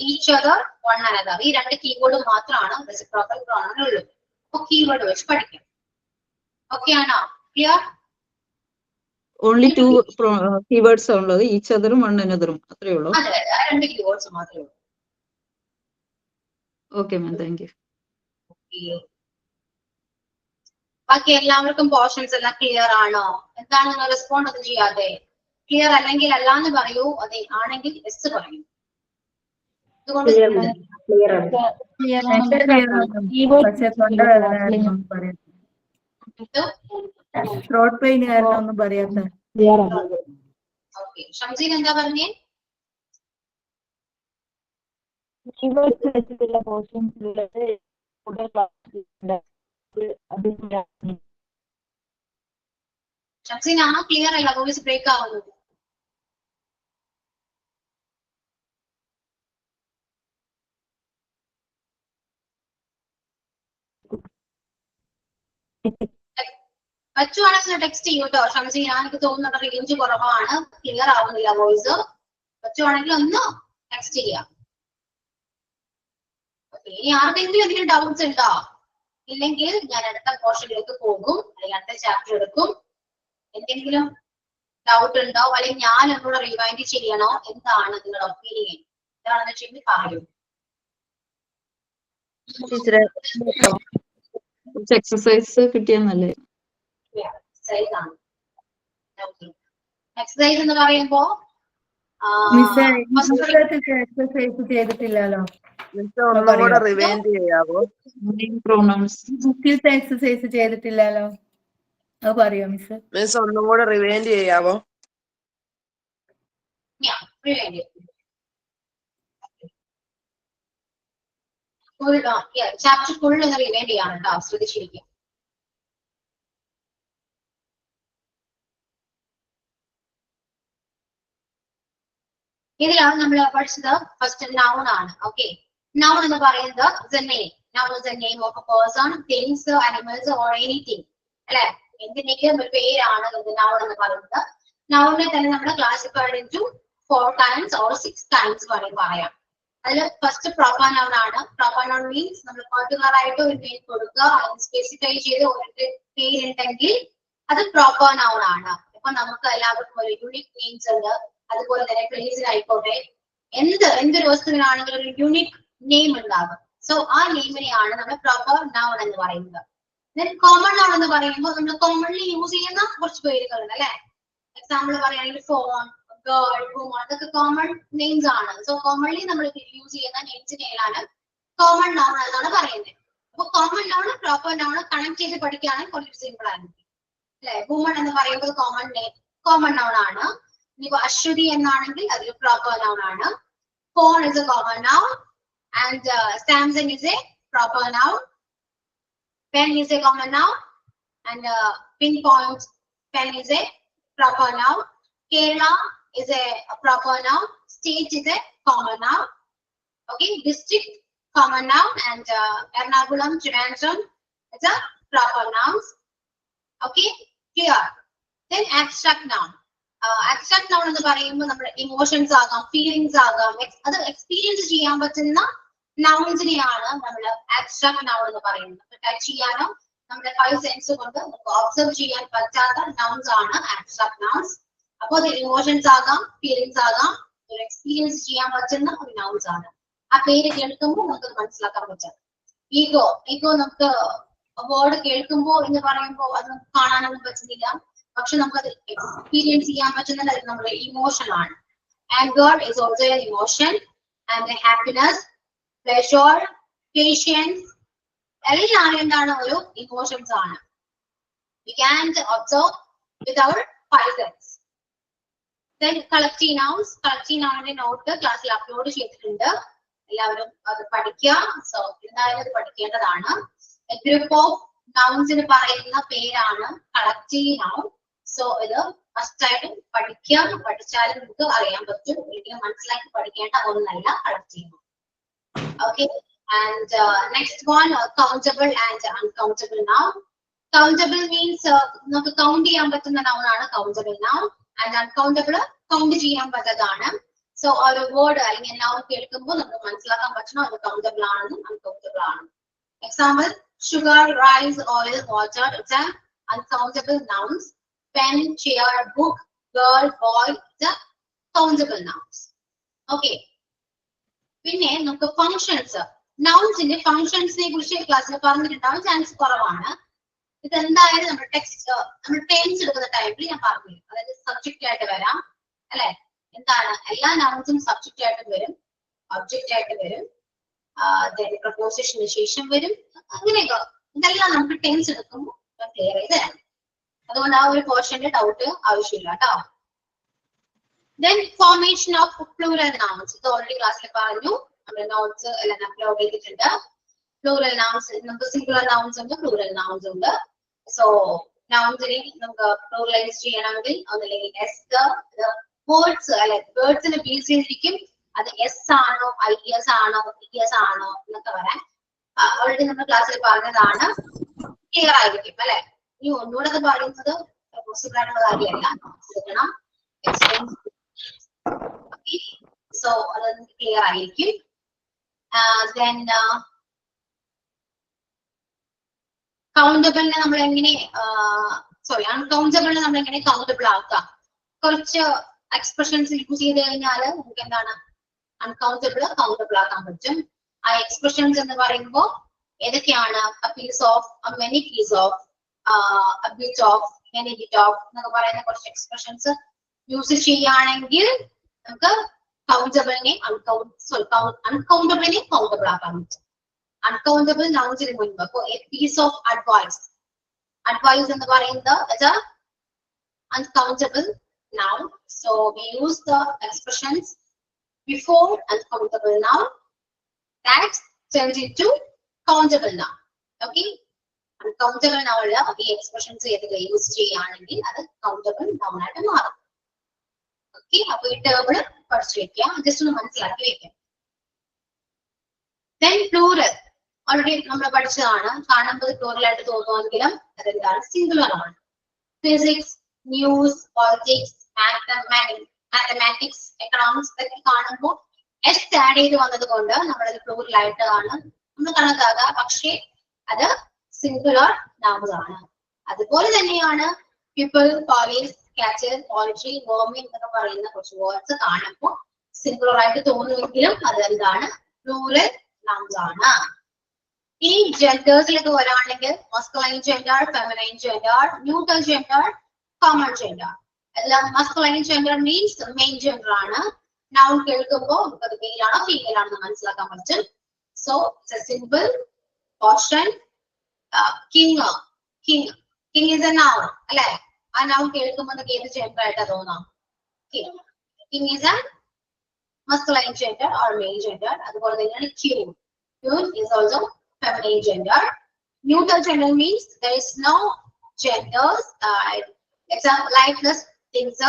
ഈച്ച് അതർ, വൺ അനദർ, ഈ 2 കീവേഡ് മാത്രമാണ് റെസിപ്രോക്കൽ പ്രൊനൗൺ ഉള്ളത്. അപ്പൊ കീവേഡ് വെച്ച് പഠിക്കാം. ഓക്കെ ആണോ? ക്ലിയർ? ഓൺലി 2 കീവേഡ്സ് ഉള്ളത്, ഈച്ച് അതറും വൺ അനദറും, അത്രേ ഉള്ളൂ. അതെ, ആ 2 കീവേഡ്സ് മാത്രമേ ഉള്ളൂ. Okay ma'am, thank you. ബാക്കി എല്ലാവർക്കും പോർഷൻസ് എല്ലാം ക്ലിയർ ആണോ? എന്താണ് നിങ്ങൾ റെസ്പോണ്ട് ഒന്നും ചെയ്യാതെ? ക്ലിയർ അല്ലെങ്കിൽ അല്ലാന്ന് പറയൂ, അതെ ആണെങ്കിൽ എസ് പറയൂ. ഇതുകൊണ്ട് ത്രോട്ട് പെയിൻ കാരണം ഒന്നും പറയാത്ത. ഓക്കെ, ഷംസീൻ എന്താ പറഞ്ഞേ? ഷംസീൻ ആ ക്ലിയർ അല്ല, വോയിസ് ബ്രേക്ക് ആവുന്നു. പറ്റുവാണെങ്കിൽ ടെക്സ്റ്റ് ചെയ്യൂ കേട്ടോ ഷംസീൻ. എനിക്ക് തോന്നുന്നത് റേഞ്ച് കുറവാണ്, ക്ലിയർ ആവുന്നില്ല വോയിസ്. പറ്റുവാണെങ്കിൽ ഒന്ന് ടെക്സ്റ്റ് ചെയ്യാം. ഓക്കെ, ഇനി ആർക്കെങ്കിലും എന്തെങ്കിലും ഡൗട്ട്സ് ഉണ്ടോ? ഇല്ലെങ്കിൽ ഞാൻ അടുത്ത പോർഷനിലേക്ക് പോകും, അല്ലെങ്കിൽ അടുത്ത ചാപ്റ്റർ എടുക്കും. എന്തെങ്കിലും ഡൗട്ട് ഉണ്ടോ, അല്ലെങ്കിൽ ഞാൻ എന്നോട് റിവൈൻഡ് ചെയ്യണോ? എന്താണ് നിങ്ങളുടെ ഒപ്പീനിയൻ? എന്താണെന്ന് വെച്ചെങ്കിൽ പറയൂ. എക്സസൈസ് കിട്ടിയാൽ നല്ലേ. എക്സസൈസ് ആണ്. എക്സസൈസ് എന്ന് പറയുമ്പോ എക്സസൈസ് ചെയ്തിട്ടില്ലല്ലോ. പ്രൊനൗൺസ് എക്സസൈസ് ചെയ്തിട്ടില്ലല്ലോ, അത് പറയോ മിസ്? മിസ് ഒന്നും കൂടെ റിവൈൻഡ് ചെയ്യാവോ? ചാപ്റ്റർ ഫുൾ ഒന്ന് റിവൈൻഡ് ചെയ്യാണ് കേട്ടോ, ശ്രദ്ധിച്ചിരിക്കും. ഇതിലാണ് നമ്മൾ പഠിച്ചത് ഫസ്റ്റ് നൗൺ ആണ്. ഓക്കെ, നൗൺ എന്ന് പറയുന്നത് noun is A name of A person, things, animals or anything അല്ലെ? എന്തിനേക്കും ഒരു പേരാണ് നൗൺ എന്ന് പറയുന്നത്. നൗണിനെ തന്നെ നമ്മൾ classified into 4 kinds or 6 kinds പറയാം. അതിൽ ഫസ്റ്റ് പ്രോപ്പർ നൗൺ ആണ്. പ്രോപ്പർ നൗൺ മീൻസ് നമ്മൾ പർട്ടിക്കുലർ ആയിട്ട് ഒരു പേര് കൊടുക്കുക, അതിന് സ്പെസിഫൈ ചെയ്ത് ഒരു പേരുണ്ടെങ്കിൽ അത് പ്രോപ്പർ നൗൺ ആണ്. ഇപ്പൊ നമുക്ക് എല്ലാവർക്കും ഒരു യൂണിക് നെയിംസ് ഉണ്ട്. അതുപോലെ തന്നെ പ്ലേസിലായിക്കോട്ടെ, എന്തൊരു വസ്തുവിനാണെങ്കിലും ഒരു യൂണിക് നെയിം ഉണ്ടാകും. സോ ആ നെയിമിനെയാണ് നമ്മൾ പ്രോപ്പർ നൗൺ എന്ന് പറയുന്നത്. കോമൺ നൗൺ എന്ന് പറയുമ്പോൾ നമ്മൾ കോമൺലി യൂസ് ചെയ്യുന്ന കുറച്ച് പേരുകളുണ്ട് അല്ലെ? എക്സാമ്പിൾ പറയുകയാണെങ്കിൽ ഫോൺ, ഗേൾ, വുമൺ, അതൊക്കെ കോമൺ നെയിംസ് ആണ്. സോ കോമൺലി നമ്മൾ യൂസ് ചെയ്യുന്ന നെയിംസിനെയാണ് കോമൺ നൗൺ എന്നാണ് പറയുന്നത്. അപ്പൊ common noun proper noun connect ചെയ്ത് പഠിക്കുകയാണെങ്കിൽ കുറച്ച് സിമ്പിൾ ആയിരിക്കും അല്ലെ? വുമൺ എന്ന് പറയുമ്പോൾ കോമൺ നൗൺ ആണ്. ഇനിയിപ്പോ അശ്വതി എന്നാണെങ്കിൽ അതൊരു പ്രോപ്പർ നൗൺ ആണ്. Phone is A common noun and Samsung is A proper noun. Pen is A common noun and pin point pen is A proper noun. Kerala is a proper noun. State is a common noun. Okay, district common noun, and Ernakulam, Trivandrum is a proper nouns. Okay, clear. Then abstract noun. Abstract noun എന്ന് പറയുമ്പോൾ നമ്മുടെ emotions ആകാം, feelings ആകാം, അത് experience ചെയ്യാൻ പറ്റുന്ന നൗൺസിനെയാണ് നമ്മൾ abstract noun എന്ന് പറയുന്നത്. ടച്ച് ചെയ്യാനോ നമ്മുടെ 5 സെൻസ് കൊണ്ട് നമുക്ക് ഒബ്സർവ് ചെയ്യാൻ പറ്റാത്ത നൗൺസ് ആണ് ആബ്സ്ട്രാക്ട് നൗൺസ്. അപ്പൊ അത് ഇമോഷൻസ് ആകാം, ഫീലിംഗ്സ് ആകാം, ഒരു എക്സ്പീരിയൻസ് ചെയ്യാൻ പറ്റുന്ന ഒരു നൗൺസ് ആണ്. ആ പേര് കേൾക്കുമ്പോൾ നമുക്ക് മനസ്സിലാക്കാൻ പറ്റും. ഈഗോ നമുക്ക് വേർഡ് കേൾക്കുമ്പോൾ എന്ന് പറയുമ്പോൾ അത് നമുക്ക് കാണാനൊന്നും പറ്റുന്നില്ല, പക്ഷെ നമുക്കത് എക്സ്പീരിയൻസ് ചെയ്യാൻ പറ്റുന്നത് നമ്മുടെ ഇമോഷൻ ആണ്. Anger is also an emotion, and happiness, pleasure, patience എല്ലാം എന്താണ് ഒരു ഇമോഷൻസ് ആണ്. We can observe with our 5 senses. Then collective nouns. Collective noun note ക്ലാസ്സിൽ അപ്ലോഡ് ചെയ്തിട്ടുണ്ട്, എല്ലാവരും അത് പഠിക്കുക. സോ എന്തായാലും അത് പഠിക്കേണ്ടതാണ്. ഗ്രൂപ്പ് ഓഫ് നൗൺസിന് പറയുന്ന പേരാണ് കളക്റ്റീവ് നൗൺ. സോ ഇത് ഫസ്റ്റ് ആയിട്ട് പഠിക്കുക, പഠിച്ചാലും നമുക്ക് അറിയാൻ പറ്റും. ഒരിക്കലും മനസ്സിലാക്കി പഠിക്കേണ്ട ഒന്നല്ല collective noun. Okay, and next one countable and uncountable noun. Countable means നമുക്ക് കൗണ്ട് ചെയ്യാൻ പറ്റുന്ന noun ആണ് countable noun, and uncountable count ചെയ്യാൻ പറ്റാത്തതാണ്. സോ ഒരു വേർഡ് അല്ലെങ്കിൽ noun കേൾക്കുമ്പോൾ നമുക്ക് മനസ്സിലാക്കാൻ പറ്റണം അത് countable ആണെന്നും uncountable ആണെന്നും. Example, sugar, rice, oil, water, it's an uncountable nouns. pen, chair, book, girl, boy, the countable nouns. Okay. പിന്നെ നമുക്ക് ഫങ്ഷൻസ്, നൗൺസിന്റെ ഫങ്ഷൻസിനെ കുറിച്ച് ക്ലാസ്സിൽ പറഞ്ഞിട്ടുണ്ടാവാൻ ചാൻസ് കുറവാണ്. ഇത് എന്തായാലും നമ്മുടെ ടെക്സ്റ്റ് നമ്മൾ ടെൻസ് എടുക്കുന്ന ടൈമിൽ ഞാൻ പറഞ്ഞു. അതായത് സബ്ജക്റ്റ് ആയിട്ട് വരാം അല്ലെ, എന്താണ് എല്ലാ നൗൺസും സബ്ജക്റ്റ് ആയിട്ട് വരും, ഒബ്ജക്റ്റ് ആയിട്ട് വരും, പ്രപ്പോസിഷന് ശേഷം വരും, അങ്ങനെയൊക്കെ ഇതെല്ലാം നമുക്ക് ടെൻസ് എടുക്കുമ്പോൾ ക്ലിയർ ചെയ്ത് തരാം. അതുകൊണ്ട് ആ ഒരു പോർഷന്റെ ഡൗട്ട് ആവശ്യമില്ല കേട്ടോ. Then formation of plural nouns. ഇത് ഓൾറെഡി ക്ലാസ്സിൽ പറഞ്ഞു, നമ്മുടെ നോട്ട്സ് എല്ലാം അപ്ലോഡ് ചെയ്തിട്ടുണ്ട്. പ്ലൂറൽ നൗൺസ് നമുക്ക് സിംഗുലർ നൗൺസ് ഉണ്ട്, പ്ലൂറൽ നൗൺസ് ഉണ്ട്. സോ നൗൺസിനെ നമുക്ക് പ്ലൂറലൈസ് ചെയ്യണമെങ്കിൽ ഒന്നല്ലെങ്കിൽ എസ് വേർഡ്സ് അല്ലെ, വേർഡ്സിനെ ബേസ് ചെയ്തിരിക്കും അത് എസ് ആണോ ഐ എസ് ആണോ ഇ എസ് ആണോ എന്നൊക്കെ വരാൻ ഓൾറെഡി നമ്മൾ ക്ലാസ്സിൽ പറഞ്ഞതാണ്, ക്ലിയർ ആയിരിക്കും അല്ലെ. ഇനി ഒന്നുകൂടെ അത് പറയുന്നത് പോസിബിൾ ആയിട്ടുള്ള കാര്യമല്ല, എടുക്കണം എക്സ്പ്ലെയിൻ. സോ അത് ക്ലിയർ ആയിരിക്കും. Then കൗണ്ടബിളിനെ നമ്മൾ എങ്ങനെ അൺകൗണ്ടബിളിനെ നമ്മൾ എങ്ങനെ കൗണ്ടബിൾ ആക്കാം? കുറച്ച് എക്സ്പ്രഷൻസ് യൂസ് ചെയ്ത് കഴിഞ്ഞാൽ നമുക്ക് എന്താണ് അൺകൗണ്ടബിൾ കൗണ്ടബിൾ ആക്കാൻ പറ്റും. ആ എക്സ്പ്രഷൻസ് എന്ന് പറയുമ്പോൾ ഏതൊക്കെയാണ്? Piece of, many piece of, bit of, many bit of എന്നൊക്കെ പറയുന്ന കുറച്ച് എക്സ്പ്രഷൻസ് യൂസ് ചെയ്യുകയാണെങ്കിൽ നമുക്ക് കൗണ്ടബിളിനെ അൺകൗണ്ടബിളിനെ കൗണ്ടബിൾ ആക്കാൻ പറ്റും. അൺകൗണ്ടബിൾ നൗൺസിന് മുൻപ് ഇപ്പോ a piece of advice, advice എന്ന് പറയുന്നത് uncountable noun. So we use the expressions before uncountable noun that turns into countable noun. Okay, uncountable noun la ee expressions edha use cheyaanengil adu countable noun aayittu maarum. Okay, appo ee term പഠിച്ചു വെക്കാം, just ഒന്ന് മനസ്സിലാക്കി വെക്കാം. Then plural already നമ്മൾ പഠിച്ചതാണ്. കാണുമ്പോൾ plural ആയിട്ട് തോന്നുമെങ്കിലും അതെന്താണ്? സിംഗുലർ ആണ്. Physics, news, politics, mathematics, economics ഇതൊക്കെ കാണുമ്പോൾ എസ് ആഡ് ചെയ്ത് വന്നത് കൊണ്ട് നമ്മളത് പ്ലൂറൽ ആയിട്ടാണ് നമ്മൾ കണക്കാക്കുക. പക്ഷേ അത് സിംഗുലർ നൗൺസ് ആണ്. അതുപോലെ തന്നെയാണ് പീപ്പിൾ, പോലീസ്, കാറ്റ്, പോളിട്രി, വോമിൻ എന്നൊക്കെ പറയുന്ന കുറച്ച് വേർഡ്സ് കാണുമ്പോൾ സിംഗുലർ ആയിട്ട് തോന്നുമെങ്കിലും അത് എന്താണ്? പ്ലൂറൽ നൗൺസ് ആണ്. ഈ ജെൻഡേഴ്സിലേക്ക് വരാണെങ്കിൽ masculine gender, feminine gender, neutral gender, common gender. എല്ലാം masculine gender means main gender ആണ്. നൗൺ കേൾക്കുമ്പോൾ അത് മെയിൽ ആണോ ഫീമെയിൽ ആണെന്ന് മനസ്സിലാക്കാൻ പറ്റും. So it's a simple portion. King, king, king is a noun അല്ലെ. ആ നൗൺ കേൾക്കുമ്പോൾ ഏത് ജെൻഡർ ആയിട്ടാ തോന്നാം? King. King is a masculine gender or male gender. അതുപോലെ തന്നെയാണ് queen. Queen is also feminine gender. Neutral gender means there is no genders. It's a lifeless things.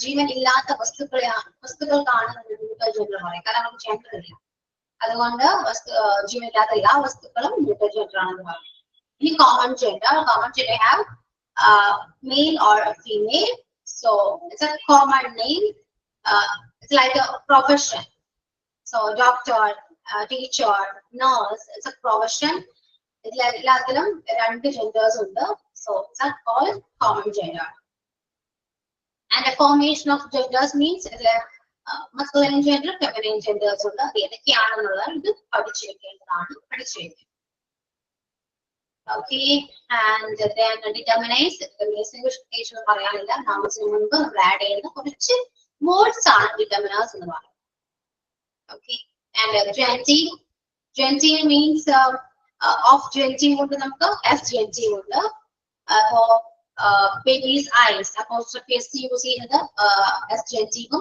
ജീവൻ ഇല്ലാത്ത വസ്തുക്കൾക്കാണ് neutral gender പറയുന്നത്. കാരണം നമുക്ക് ജെൻഡർ ഇല്ല, അതുകൊണ്ട് ജീവൻ ഇല്ലാത്ത എല്ലാ വസ്തുക്കളും ന്യൂട്രൽ ജെൻഡർ ആണെന്ന് പറയും. ഇനി common gender, common gender have male or a female. So it's a common name. It's like a profession. So doctor, teacher, nurse, it's a profession. എല്ലാത്തിലും രണ്ട് genders ഉണ്ട്. So it's called common gender. And the formation of genders means masculine gender, feminine genders ഉണ്ട്. അത് ഏതൊക്കെയാണെന്നുള്ളത് ഇത് പഠിച്ചു വെക്കേണ്ടതാണ്, പഠിച്ചു വെക്കുക. Okay, and then determinants, determination പറയാനില്ല. നൗൺസിന് മുൻപ് നമ്മൾ ആഡ് ചെയ്യുന്ന കുറച്ച് വേർഡ്സ് ആണ് determinants എന്ന് പറയുന്നത്. Okay, and genteel, genteel means of genteel കൊണ്ട് നമുക്ക് f genteel ഉണ്ട്. അപ്പോ baby's eyes, apostrophe s use ചെയ്യുന്നത് s genteel,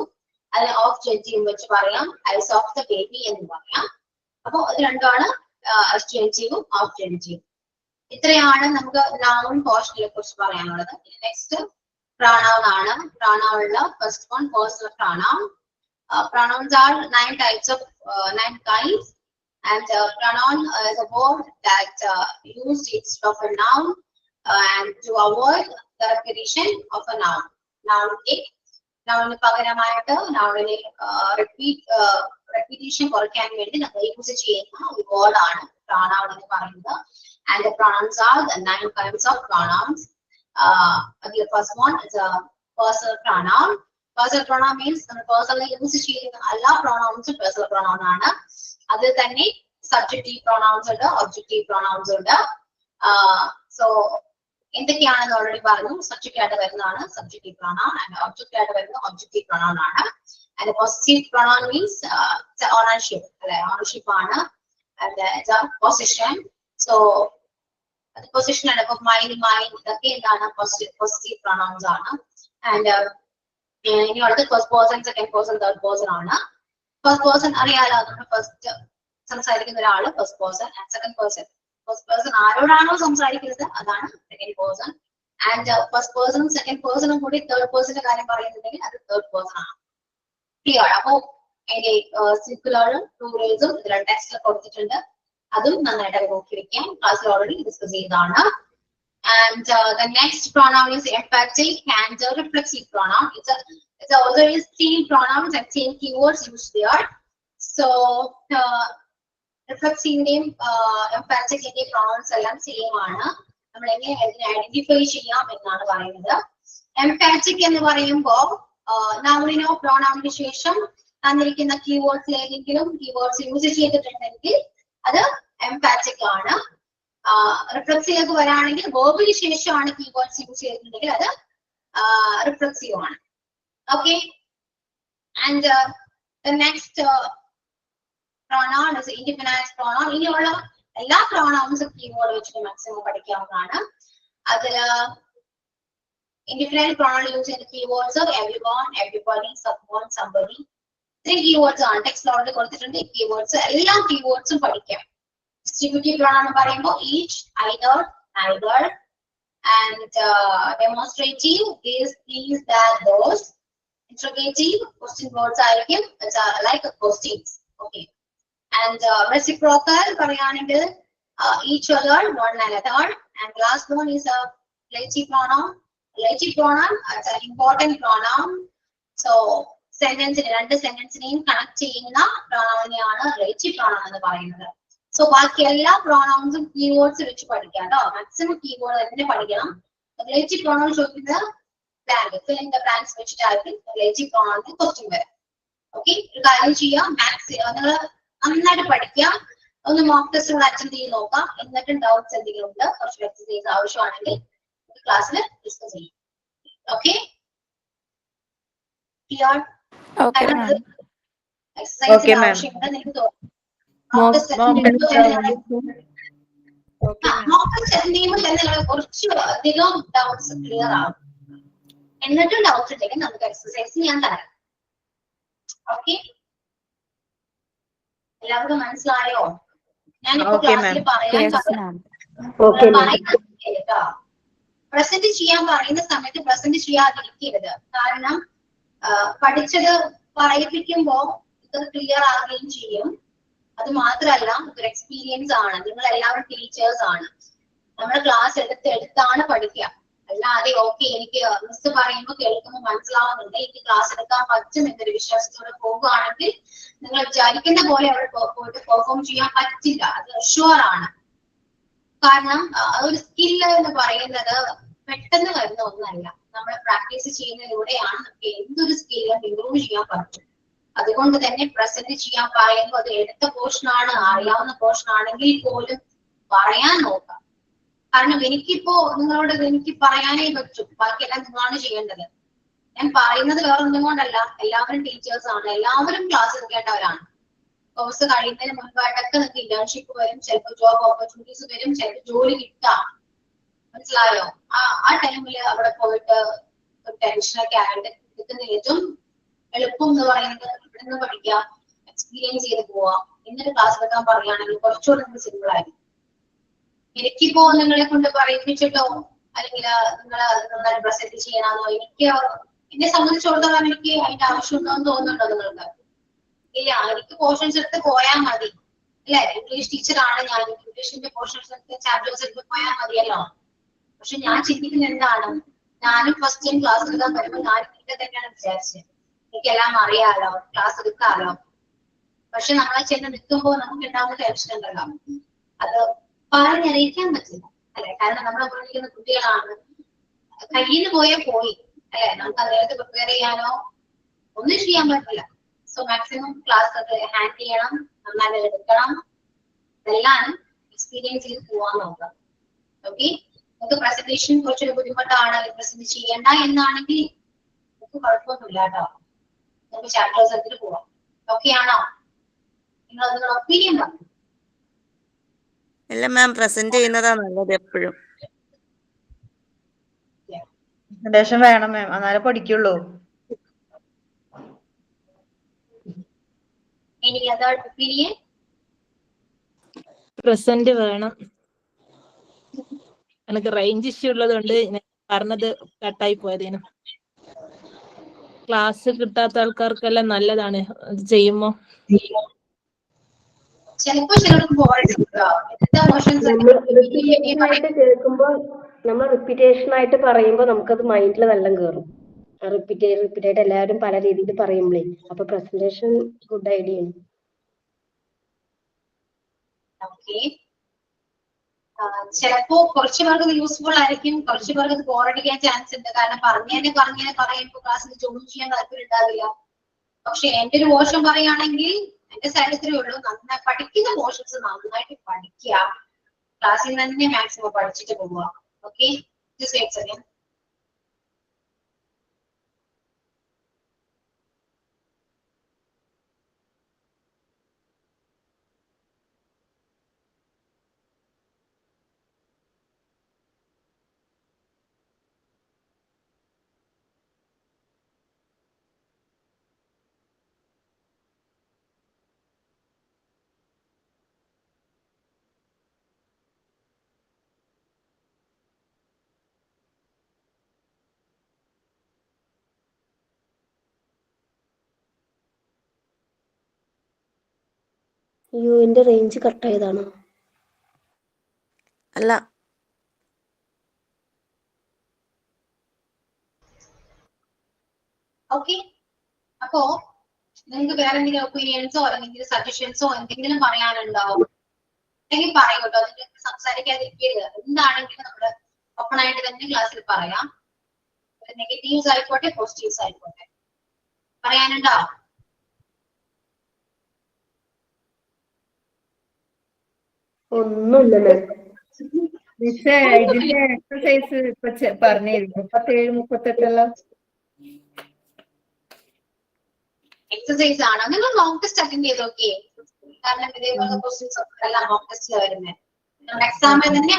അല്ലെ of genteel വെച്ച് പറയാം. eyes of the baby എന്ന് പറയാം. അപ്പോ ഇത് രണ്ടാണ് s genteel of genteel. ഇത്രയാണ് നമുക്ക് noun പോർഷനെ കുറിച്ച് പറയാനുള്ളത്. നെക്സ്റ്റ് pronoun ആണ്. pronoun first one personal pronoun. Pronouns are 9 types of 9 kinds, and pronoun is a word that used instead of a noun and to avoid the repetition of a noun. Noun noun പകരമായിട്ട് noun repetition കുറയ്ക്കാൻ വേണ്ടി നമ്മൾ use ചെയ്യുന്ന ഒരു word ആണ് pronoun എന്ന് പറയുന്നത്. And the pronouns are the 9 kinds of pronouns. The first one is a personal pronoun. Personal pronoun means personally use ചെയ്യുന്ന എല്ലാ pronouns personal pronoun ആണ്. അതിൽ തന്നെ subjective pronouns ഉണ്ട്, objective pronouns ഉണ്ട്. So എന്തൊക്കെയാണെന്ന് ഓൾറെഡി പറഞ്ഞു. സബ്ജക്റ്റ് ആയിട്ട് വരുന്നതാണ് subjective pronoun and object ആയിട്ട് വരുന്ന objective pronoun ആണ്. And the possessive pronoun means ownership, അല്ലെ, ownership ആണ്. And the possession. So the possession ആണ്. ഇപ്പൊ mine ഇതൊക്കെ എന്താണ് possessive pronouns ആണ്. And ഇനി അടുത്ത first person, second person, third person ആണ്. First person അറിയാലോ, നമ്മുടെ ഫസ്റ്റ് സംസാരിക്കുന്ന ഒരാള് first person and second person. First person ആരോടാണോ സംസാരിക്കുന്നത് അതാണ് സെക്കൻഡ് പേഴ്സൺ. ആൻഡ് ഫസ്റ്റ് പേഴ്സണും സെക്കൻഡ് പേഴ്സണും കൂടി തേർഡ് പേഴ്സന്റെ കാര്യം പറയുന്നുണ്ടെങ്കിൽ അത് തേർഡ് പേഴ്സൺ ആണ്. ക്ലിയർ? അപ്പോ അതിന്റെ സിംഗുലറും പ്ലൂറൽസും ഇതിലെ ടെക്സ്റ്റിൽ കൊടുത്തിട്ടുണ്ട്. അതും നന്നായിട്ട് നോക്കി വെക്കാം. ക്ലാസ്സിൽ ഓൾറെഡി ഡിസ്കസ് ചെയ്തതാണ്. And the next pronoun is emphatic and reflexive pronoun. It's also same pronouns and same keywords used there. So reflexive name, emphatic name pronouns എല്ലാം same ആണ്. നമ്മൾ എങ്ങനെ അതിനെ ഐഡന്റിഫൈ ചെയ്യാം എന്നാണ് പറയുന്നത്. emphatic എന്ന് പറയുമ്പോൾ noun pronoun ശേഷം തന്നിരിക്കുന്ന keywords ഏതെങ്കിലും keywords യൂസ് ചെയ്തിട്ടുണ്ടെങ്കിൽ അത് emphatic ആണ്. റിഫ്ലെക്സീവ് ഒക്കെ വരാണെങ്കിൽ വേർബിന് ശേഷമാണ് കീവേഡ്സ് യൂസ് ചെയ്തിട്ടുണ്ടെങ്കിൽ അത് റിഫ്ലെക്സീവ് ആണ്. Okay. And the next pronoun is indefinite pronoun. ഇനിയുള്ള എല്ലാ പ്രോണൗൺസും കീവേഡ് വെച്ചിട്ട് മാക്സിമം പഠിക്കാവുന്നതാണ്. അതില് indefinite pronoun യൂസ് ചെയ്യുന്ന keywords everyone, everybody, someone, somebody. ഇത്രയും കീവേഡ്സ് ആണ് ടെക്സ്റ്റ് ഓൾറെഡി കൊടുത്തിട്ടുണ്ട്. ഈ കീവേഡ്സ് എല്ലാ കീവേഡ്സും പഠിക്കാം. Distributive pronoun പറയുമ്പോൾ each, either, neither, and demonstrative is, these, that, those. Interrogative question words ആയിരിക്കും, like questions. Okay. And reciprocal പറയുകയാണെങ്കിൽ each other, one another. And last one is a relative pronoun. Relative pronoun is an important pronoun. So സെന്റൻസിനെ രണ്ട് സെന്റൻസിനെയും connect ചെയ്യുന്ന പ്രോണൗണിനെയാണ് relative pronoun എന്ന് പറയുന്നത്. So ബാക്കി എല്ലാ പ്രോണൗൺസും keywords വെച്ച് പഠിക്കാം കേട്ടോ. മാക്സിമം കീവേഡ് തന്നെ പഠിക്കണം. റിലേറ്റീവ് പ്രോണൗൺ ചോദിക്കുന്നത് blank fill in the blanks വെച്ചിട്ടായിരിക്കും റിലേറ്റീവ് പ്രോണൗണിന് ക്വസ്റ്റ്യൻ വരാം. ഓക്കെ. ഒരു കാര്യം ചെയ്യാം, നിങ്ങൾ നന്നായിട്ട് പഠിക്കുക. ഒന്ന് മോക്ക് ടെസ്റ്റ് അറ്റൻഡ് ചെയ്ത് നോക്കാം. എന്നിട്ടും ഡൗട്ട്സ് എന്തെങ്കിലും ഉണ്ട്, കുറച്ച് എക്സസൈസ് ആവശ്യമാണെങ്കിൽ ക്ലാസ്സിൽ ഡിസ്കസ് ചെയ്യും. ഓക്കെ. ക്ലിയർ? എക്സസൈസ് ആവശ്യമുണ്ടെന്ന് എനിക്ക് തോന്നുന്നു. കുറച്ച് അധികം ഡൗട്ട്സ് ക്ലിയർ ആവും. എന്നിട്ടും ഡൗട്ട്സ് ഉണ്ടെങ്കിൽ നമുക്ക് എക്സസൈസ് ഞാൻ തരാം. ഓക്കെ. എല്ലാവർക്കും മനസ്സിലായോ? ഞാനിപ്പോ ക്ലാസ്സിൽ പ്രസന്റ് ചെയ്യാൻ പറയുന്ന സമയത്ത് പ്രസന്റ് ചെയ്യാതിരിക്കരുത്. കാരണം പഠിച്ചത് പറയിപ്പിക്കുമ്പോ ഇത് ക്ലിയർ ആവുകയും ചെയ്യും. അത് മാത്രമല്ല ഒരു എക്സ്പീരിയൻസ് ആണ്. നിങ്ങൾ എല്ലാവരും ടീച്ചേഴ്സ് ആണ്. നമ്മുടെ ക്ലാസ് എടുത്താണ് പഠിക്കുക. അല്ലാതെ ഓക്കെ എനിക്ക് മിസ് പറയുമ്പോൾ കേൾക്കുമ്പോൾ മനസ്സിലാവുന്നുണ്ട്, എനിക്ക് ക്ലാസ് എടുക്കാൻ പറ്റും എന്നൊരു വിശ്വാസത്തോടെ പോകുകയാണെങ്കിൽ നിങ്ങൾ വിചാരിക്കുന്ന പോലെ അവിടെ പോയിട്ട് പെർഫോം ചെയ്യാൻ പറ്റില്ല. അത് ഷുവർ ആണ്. കാരണം അതൊരു സ്കില്ല് എന്ന് പറയുന്നത് പെട്ടെന്ന് വരുന്ന ഒന്നല്ല. നമ്മൾ പ്രാക്ടീസ് ചെയ്യുന്നതിലൂടെയാണ് നമുക്ക് എന്തൊരു സ്കില്ലും ഇംപ്രൂവ് ചെയ്യാൻ പറ്റും. അതുകൊണ്ട് തന്നെ പ്രസന്റ് ചെയ്യാൻ പറയുമ്പോൾ അത് എടുത്ത പോർഷൻ ആണ്, അറിയാവുന്ന പോർഷൻ ആണെങ്കിൽ പോലും പറയാൻ നോക്കാം. കാരണം എനിക്കിപ്പോ നിങ്ങളോട് എനിക്ക് പറയാനേ പറ്റും, ബാക്കിയെല്ലാം നിങ്ങളാണ് ചെയ്യേണ്ടത്. ഞാൻ പറയുന്നത് വേറെ ഒന്നും കൊണ്ടല്ല, എല്ലാവരും ടീച്ചേഴ്സ് ആണ്, എല്ലാവരും ക്ലാസ് എടുക്കേണ്ടവരാണ്. കോഴ്സ് കഴിയുന്നതിന് മുൻപായിട്ടൊക്കെ നിങ്ങൾക്ക് ഇന്റേൺഷിപ്പ് വരും, ചിലപ്പോൾ ജോബ് ഓപ്പർച്യൂണിറ്റീസ് വരും, ചിലപ്പോൾ ജോലി കിട്ടാം. മനസ്സിലായോ? ആ ടൈമിൽ അവിടെ പോയിട്ട് ടെൻഷനൊക്കെ ആയിട്ട് കിട്ടുന്ന ഏറ്റവും എളുപ്പം എന്ന് പറയുന്നത് ഇവിടെ നിന്ന് പഠിക്കാം, എക്സ്പീരിയൻസ് ചെയ്ത് പോവാം. എന്നിട്ട് ക്ലാസ് എടുക്കാൻ പറയുകയാണെങ്കിൽ കുറച്ചുകൂടെ നമുക്ക് സിമ്പിൾ ആയിരിക്കും. എനിക്കിപ്പോ നിങ്ങളെ കൊണ്ട് പറയിപ്പിച്ചിട്ടോ അല്ലെങ്കിൽ നിങ്ങളെ നന്നായി പ്രസന്റ് ചെയ്യണമെന്നോ എന്നെ സംബന്ധിച്ചിടത്തോളം എനിക്ക് അതിന്റെ ആവശ്യമുണ്ടോ എന്ന് തോന്നുന്നുണ്ടോ നിങ്ങൾക്ക്? ഇല്ല. എനിക്ക് പോർഷൻസ് എടുത്ത് പോയാൽ മതി അല്ലെ? ഇംഗ്ലീഷ് ടീച്ചറാണ് ഞാൻ, ഇംഗ്ലീഷിന്റെ പോർഷൻസ് എടുത്ത് ചാപ്റ്റേഴ്സ് എടുത്ത് പോയാൽ മതിയല്ലോ. പക്ഷെ ഞാൻ ചിന്തിക്കുന്നത് എന്താണ്, ഞാനും ഫസ്റ്റ് ടൈം ക്ലാസ് എടുക്കാൻ വരുമ്പോൾ ഞാനും ഇതൊക്കെ തന്നെയാണ് വിചാരിച്ചത്. എനിക്കെല്ലാം അറിയാലോ, ക്ലാസ് എടുക്കാലോ. പക്ഷെ നമ്മളെ ചെന്ന് നിൽക്കുമ്പോൾ നമുക്ക് ഉണ്ടാവുന്ന ടെൻഷൻ ഉണ്ടല്ലോ, അത് പറഞ്ഞറിയിക്കാൻ പറ്റില്ല അല്ലെ? കാരണം നമ്മളെ പഠിക്കുന്ന കുട്ടികളാണ്. കയ്യിൽ നിന്ന് പോയാൽ പോയി അല്ലെ, നമുക്ക് അതിനകത്ത് പ്രിപ്പയർ ചെയ്യാനോ ഒന്നും ചെയ്യാൻ പറ്റില്ല. സോ മാക്സിമം ക്ലാസ് ഹാൻഡിൽ ചെയ്യണം, നന്നായി എടുക്കണം, ഇതെല്ലാം എക്സ്പീരിയൻസ് ചെയ്ത് പോവാൻ നോക്കാം. ഓക്കെ, നമുക്ക് പ്രസന്റേഷൻ കുറച്ചൊരു ബുദ്ധിമുട്ടാണ്, പ്രസന്റ് ചെയ്യണ്ട എന്നാണെങ്കിൽ നമുക്ക് കുഴപ്പമൊന്നുമില്ല കേട്ടോ. നമുക്ക് ചാപ്റ്റേഴ്സ് എടുത്തിട്ട് പോവാം. ഓക്കെ ആണോ? നിങ്ങൾ നിങ്ങളുടെ ഒപ്പീനിയൻ പറഞ്ഞു. അല്ല മാം, പ്രസന്റ് ചെയ്യുന്നതാ നല്ലത് എപ്പോഴും. പ്രസന്റേഷൻ വേണം മാം, എന്നാലേ പഠിക്കുള്ളൂ. Any other opinion? പ്രസന്റ് വേണം. എനിക്ക് റേഞ്ച് ഇഷ്യൂ ഉള്ളത് കൊണ്ട് പറഞ്ഞത് കട്ടായി പോയതേനു. ക്ലാസ് കിട്ടാത്ത ആൾക്കാർക്കെല്ലാം നല്ലതാണ് ഇത് ചെയ്യുമ്പോ. ചിലപ്പോ ചിലർക്ക് നമ്മൾ റിപ്പീറ്റേഷൻ ആയിട്ട് പറയുമ്പോൾ നമുക്കത് മൈൻഡിൽ നല്ല കയറും. റിപ്പീറ്റ് എല്ലാവരും പല രീതിയിൽ പറയുമ്പോഴേ, അപ്പൊ പ്രസന്റേഷൻ ഗുഡ് ഐഡിയ ആണ്. ചിലപ്പോ കുറച്ചു പേർക്ക് യൂസ്ഫുൾ ആയിരിക്കും, കുറച്ചു പേർക്ക് ബോറടിക്കാൻ ചാൻസ് ഉണ്ട്. കാരണം പറയുമ്പോൾ ക്ലാസ്സിൽ ജോയിൻ ചെയ്യാൻ താല്പര്യം ഉണ്ടാവില്ല. പക്ഷെ എന്റെ ഒരു പോർഷൻ പറയുകയാണെങ്കിൽ എന്റെ സൈഡ് ഇത്രയേ ഉള്ളൂ, നന്നായി പഠിക്കുന്ന പോർഷൻസ് നന്നായിട്ട് പഠിക്കുക, ക്ലാസ്സിൽ തന്നെ മാക്സിമം പഠിച്ചിട്ട് പോവുക. ഓക്കെ, എന്റെ റേഞ്ച് കട്ട് ആയതാണോ? അല്ല, ഓക്കെ. അപ്പോ നിങ്ങൾക്ക് വേറെ എന്തെങ്കിലും ഒപ്പീനിയൻസോ അല്ലെങ്കിൽ സജഷൻസോ എന്തെങ്കിലും പറയാനുണ്ടാവും അല്ലെങ്കിൽ പറയൂട്ടോ. അതിന്റെ സംസാരിക്കാതിരിക്കരുത്. എന്താണെങ്കിലും നമ്മള് ഓപ്പൺ ആയിട്ട് തന്നെ ക്ലാസ്സിൽ പറയാം. നെഗറ്റീവ്സ് ആയിക്കോട്ടെ പോസിറ്റീവ്സ് ആയിക്കോട്ടെ. പറയാനുണ്ടോ? ഒന്നുമില്ല. ഇതിന്റെ എക്സസൈസ് ഇപ്പൊ പറഞ്ഞിരുന്നു 37-38 എക്സസൈസ് ആണ്. നിങ്ങൾ മോക്ക് ടെസ്റ്റ് അറ്റൻഡ് ചെയ്ത് നോക്കിയേ. കാരണം ഇതേപോലത്തെ ക്വസ്റ്റ്യൻസ് എല്ലാം മോക്ക് ടെസ്റ്റിലാണ് വരുന്നത്. എക്സാമിൽ തന്നെ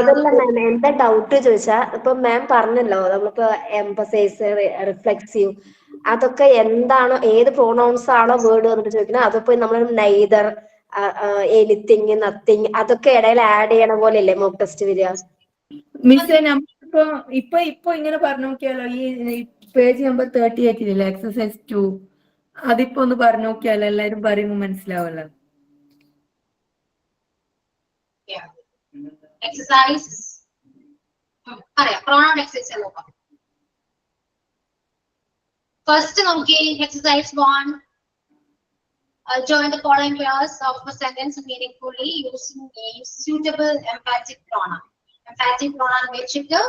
അതല്ല മാം, എന്താ ഡൗട്ട് ചോദിച്ചാ, ഇപ്പൊ മാം പറഞ്ഞല്ലോ നമുക്ക് എംഫസൈസ്, റിഫ്ലെക്സീവ്, അതൊക്കെ എന്താണോ, ഏത് പ്രോണൗൺസ് ആണോ വേർഡ് വന്നിട്ട് ചോദിക്കുന്നത്, അതിപ്പോ നമ്മൾ നൈദർ, എനിത്തിങ്, നത്തിങ്, അതൊക്കെ ഇടയിൽ ആഡ് ചെയ്യണ പോലെ അല്ലേ മോക്ക് ടെസ്റ്റ് വരിക? മിസ്സേ, ഇപ്പൊ ഇങ്ങനെ പറഞ്ഞു നോക്കിയാലോ, ഈ പേജ് നമ്പർ 38 എക്സസൈസ് 2, അതിപ്പോ ഒന്ന് പറഞ്ഞു നോക്കിയാലോ, എല്ലാരും പറയുമ്പോ മനസ്സിലാവല്ലോ. എക്സസൈസ് പറയാം, പ്രോണൗൺ എക്സസൈസ് നോക്കാം. ഫസ്റ്റ് നോക്കി exercise 1. Join the following pairs of a sentence meaningfully using a suitable emphatic pronoun. Emphatic pronoun വെച്ചിട്ട്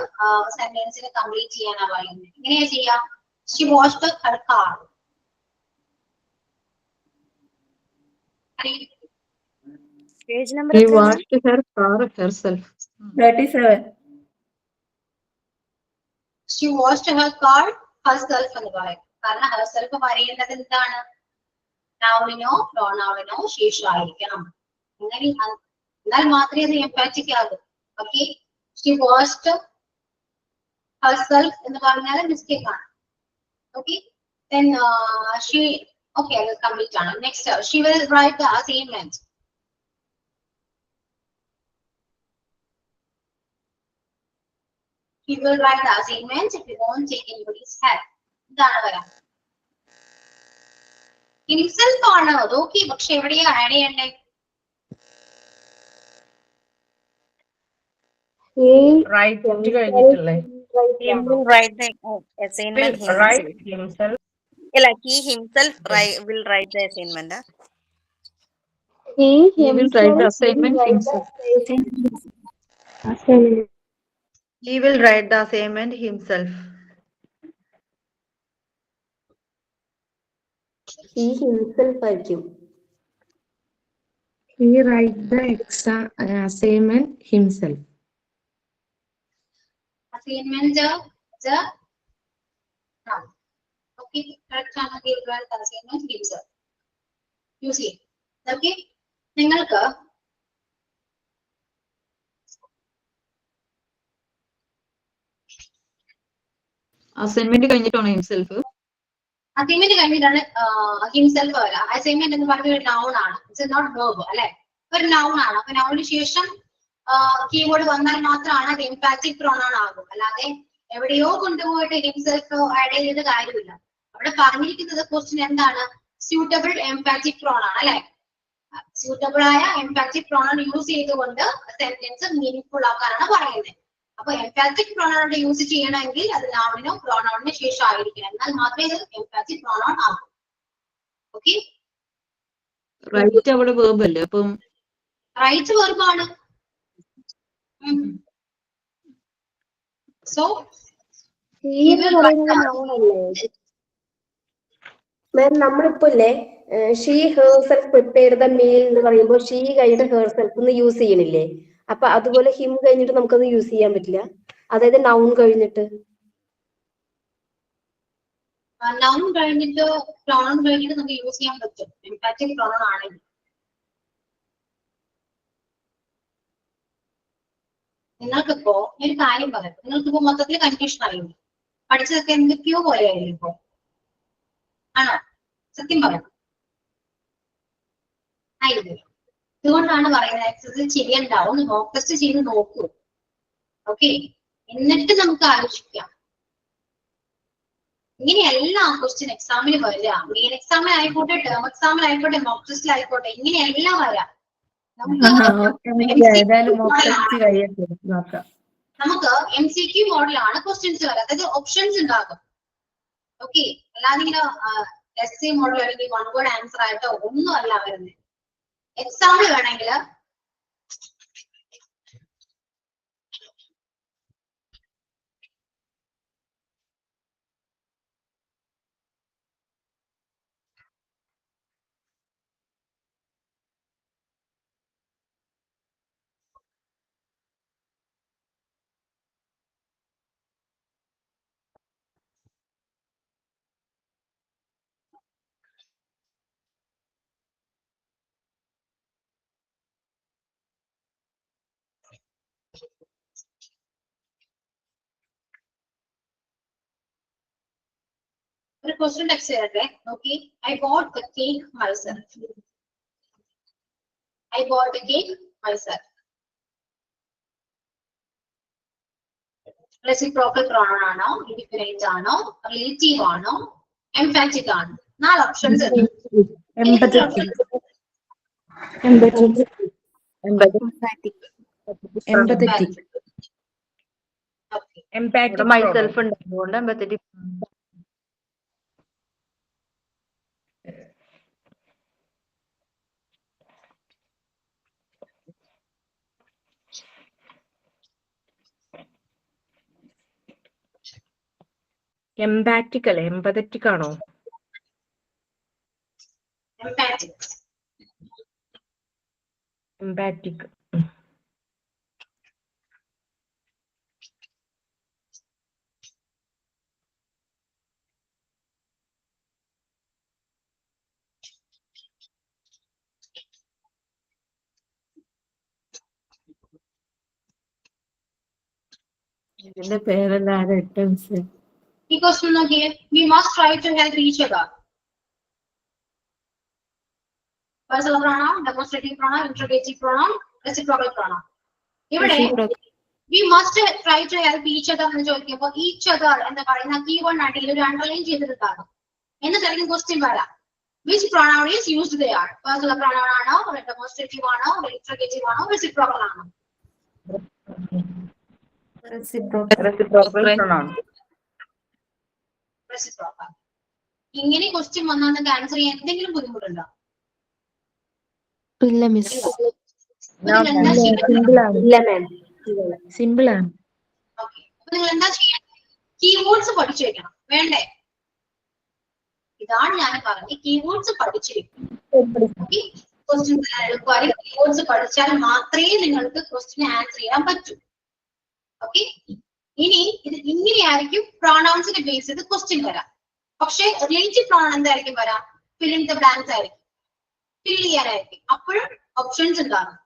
സെന്റൻസിനെ കംപ്ലീറ്റ് ചെയ്യാനാണ് പറയുന്നത്. എങ്ങനെയാ ചെയ്യാ? She washed her car. Page number She washed her car herself. 37. She washed her car herself എന്ന് പറയും. കാരണം herself പറയുന്നത് എന്താണ്? നൗണിനോ പ്രോനൗണിനോ ശേഷമായിരിക്കണം. അങ്ങനെ എന്നാൽ മാത്രമേ അത് എംപാറ്റിക് ആകൂ. ഓക്കെ, ഷി വാഷ്ഡ് ഹെർസെൽഫ് എന്ന് പറഞ്ഞാൽ മിസ്റ്റേക്ക് ആണ്. ഓക്കെ, then she, okay, അത് കംപ്ലീറ്റ് ആണ്. Next, she will write the assignment. He will write the assignment if he won't take anybody's help. ഇതാണ് വരാം. himself ആണ് അത്. ഓക്കെ, പക്ഷെ എവിടെയാ ആഡ് ചെയ്യണ്ടേ? റൈറ്റ് കഴിഞ്ഞിട്ടില്ലേ? write the assignment himself. അല്ല, he himself will write the assignment. He will write the assignment himself. He will write the assignment himself. He himself ആയിരിക്കും. He write the assignment himself. Assignment the noun. Okay, correct ആണ്. He will write the assignment himself. You see, okay, നിങ്ങൾക്ക് assignment കഴിഞ്ഞിട്ടാണോ himself? Assignment കഴിഞ്ഞിട്ടാണ് himself വരാം. Assignment എന്ന് പറഞ്ഞ ഒരു noun ആണ്, it's not verb അല്ലെ, ഒരു നൗൺ ആണ്. അപ്പൊ നൗണിന് ശേഷം കീവേഡ് വന്നാൽ മാത്രമാണ് അത് എംപാറ്റിക് പ്രോണൗൺ ആകും. അല്ലാതെ എവിടെയോ കൊണ്ടുപോയിട്ട് ഹിംസെൽഫ് ആഡ് ചെയ്ത കാര്യമില്ല. അവിടെ പറഞ്ഞിരിക്കുന്നത് ക്വസ്റ്റ്യൻ എന്താണ്? സ്യൂട്ടബിൾ എംപാറ്റിക് പ്രോണൗൺ അല്ലെ, സ്യൂട്ടബിൾ ആയ എംപാറ്റിക് പ്രോണൗൺ യൂസ് ചെയ്തുകൊണ്ട് സെന്റൻസ് മീനിങ്ഫുൾ ആക്കാനാണ് പറയുന്നത്. അപ്പൊ എംപാറ്റിക് പ്രോണൗൺ യൂസ് ചെയ്യണമെങ്കിൽ അത് നൗണിനോ പ്രോണൗണിന് ശേഷം ആയിരിക്കണം, എന്നാൽ മാത്രമേ ഇത് എംപാറ്റിക് പ്രോണൗൺ ആകൂ. ഓക്കെ, റൈറ്റ് അവിടെ വേർബ് അല്ലേ, അപ്പം റൈറ്റ് വെർബാണ്. സോ മാം നമ്മളിപ്പോ ഇല്ലേ ഷീ ഹേർസെൽഫ് പ്രിപ്പയർ ദ മീൽ എന്ന് പറയുമ്പോൾ ഷീ കഴിഞ്ഞിട്ട് ഹേർസെൽഫ് എന്ന് യൂസ് ചെയ്യണില്ലേ? അപ്പൊ അതുപോലെ ഹിം കഴിഞ്ഞിട്ട് നമുക്കത് യൂസ് ചെയ്യാൻ പറ്റില്ല, അതായത് നൗൺ കഴിഞ്ഞിട്ട്. നൗൺ കഴിഞ്ഞിട്ട് പ്രോണൗൺ കഴിഞ്ഞിട്ട് നമുക്ക് യൂസ് ചെയ്യാൻ പറ്റും എംപാറ്റിക് പ്രോണൗൺ ആണെങ്കിൽ. നിങ്ങൾക്കിപ്പോ ഒരു കാര്യം പറയാം, നിങ്ങൾക്കിപ്പോ മൊത്തത്തിൽ കൺഫ്യൂഷൻ ആയിരുന്നു, പഠിച്ചതൊക്കെ എന്തൊക്കെയോ പോലെയായിരുന്നു ഇപ്പോ, ആണോ? സത്യം പറയാം, ആയിരുന്നു. ഇതുകൊണ്ടാണ് പറയുന്നത് എക്സസൈസ് ചെയ്യണ്ടാവും, മോക്ക് ടെസ്റ്റ് ചെയ്ത് നോക്കൂ. ഓക്കെ, എന്നിട്ട് നമുക്ക് ആലോചിക്കാം. ഇങ്ങനെയല്ല ക്വസ്റ്റ്യൻ എക്സാമിന് വരിക. മെയിൻ എക്സാമിൽ ആയിക്കോട്ടെ, ടേം എക്സാമിൽ ആയിക്കോട്ടെ, മോക്ക് ടെസ്റ്റിൽ ആയിക്കോട്ടെ, ഇങ്ങനെയെല്ലാം വരാം. നമുക്ക് MCQ മോഡലാണ് ക്വസ്റ്റ്യൻസ് വരാം, അതായത് ഓപ്ഷൻസ് ഉണ്ടാകും. ഓക്കെ, അല്ലാതെ ഇങ്ങനെ SC മോഡൽ അല്ലെങ്കിൽ വൺ വേർഡ് ആൻസർ ആയിട്ടോ ഒന്നും അല്ല വരുന്നത്. എക്സാമ്പിൾ വേണമെങ്കിൽ ഒരു ക്വസ്റ്റ്യൻ ടെക്സ്റ്റ് ചെയ്യട്ടെ. നോക്കി, I bought the cake myself. I bought the cake myself. Reciprocal pronoun ആണോ, ഇൻഡിഫിനൈറ്റ് ആണോ, റിലേറ്റീവ് ആണോ, എംഫാറ്റിക് ആണോ? 4 ഓപ്ഷൻസ് ഉണ്ട്. മൈസെൽഫ് ഉണ്ട്, അതുകൊണ്ട് എംപത്തറ്റിക്. എംപാറ്റിക് അല്ലേ, എംപതറ്റിക് ആണോ? എംപാറ്റിക്. ഇതിന്റെ പേരെല്ലാം ഈ ക്വസ്റ്റ്യൻ നോക്കിയേ, we must try to help each other. Personal pronoun, demonstrative pronoun, interrogative pronoun, reciprocal pronoun. ഇവിടെ we must try to help each other എന്ന് ചോദിക്കുമ്പോൾ each other എന്ന് പറയുന്ന കീവേഡ് ആയിട്ട് ഒരു അണ്ടർലൈൻ ചെയ്തിട്ടുണ്ടാകും. എന്നിട്ടായിരിക്കും ക്വസ്റ്റ്യൻ വരാം. Which pronoun is used there? Personal pronoun ആണോ, demonstrative ആണോ, interrogative ആണോ, reciprocal ആണോ? Reciprocal pronoun. Reciprocal. ഇങ്ങനെ ക്വസ്റ്റ്യൻ വന്നാൽ നിങ്ങൾക്ക് ആൻസർ ചെയ്യാൻ എന്തെങ്കിലും ബുദ്ധിമുട്ടുണ്ടോ? ഇല്ല മിസ്. സിമ്പിൾ ആണ്. അപ്പൊ നിങ്ങൾ എന്താ ചെയ്യാൻ? കീവേഡ്സ് പഠിച്ചു വെക്കണം, വേണ്ടേ? ഇതാണ് ഞാൻ പറഞ്ഞത്, കീവേഡ്സ് പഠിച്ചിരിക്കും. ക്വസ്റ്റ്യൻസ് എളുപ്പമായി കീവേഡ്സ് പഠിച്ചാൽ മാത്രമേ നിങ്ങൾക്ക് ക്വസ്റ്റ്യൻ ആൻസർ ചെയ്യാൻ പറ്റൂ. ഓക്കെ, ഇനി ഇത് ഇങ്ങനെയായിരിക്കും പ്രോണൗൺസിനെ ബേസ് ചെയ്ത് ക്വസ്റ്റ്യൻ വരാം. പക്ഷേ റിലേറ്റീവ് പ്രോണൗൺ എന്തായിരിക്കും വരാം? ഫിൽ ഇൻ ദ ബ്ലാങ്ക്സ് ആയിരിക്കും, ഫിൽ ചെയ്യാനായിരിക്കും. അപ്പോഴും ഓപ്ഷൻസ് ഉണ്ടാകും.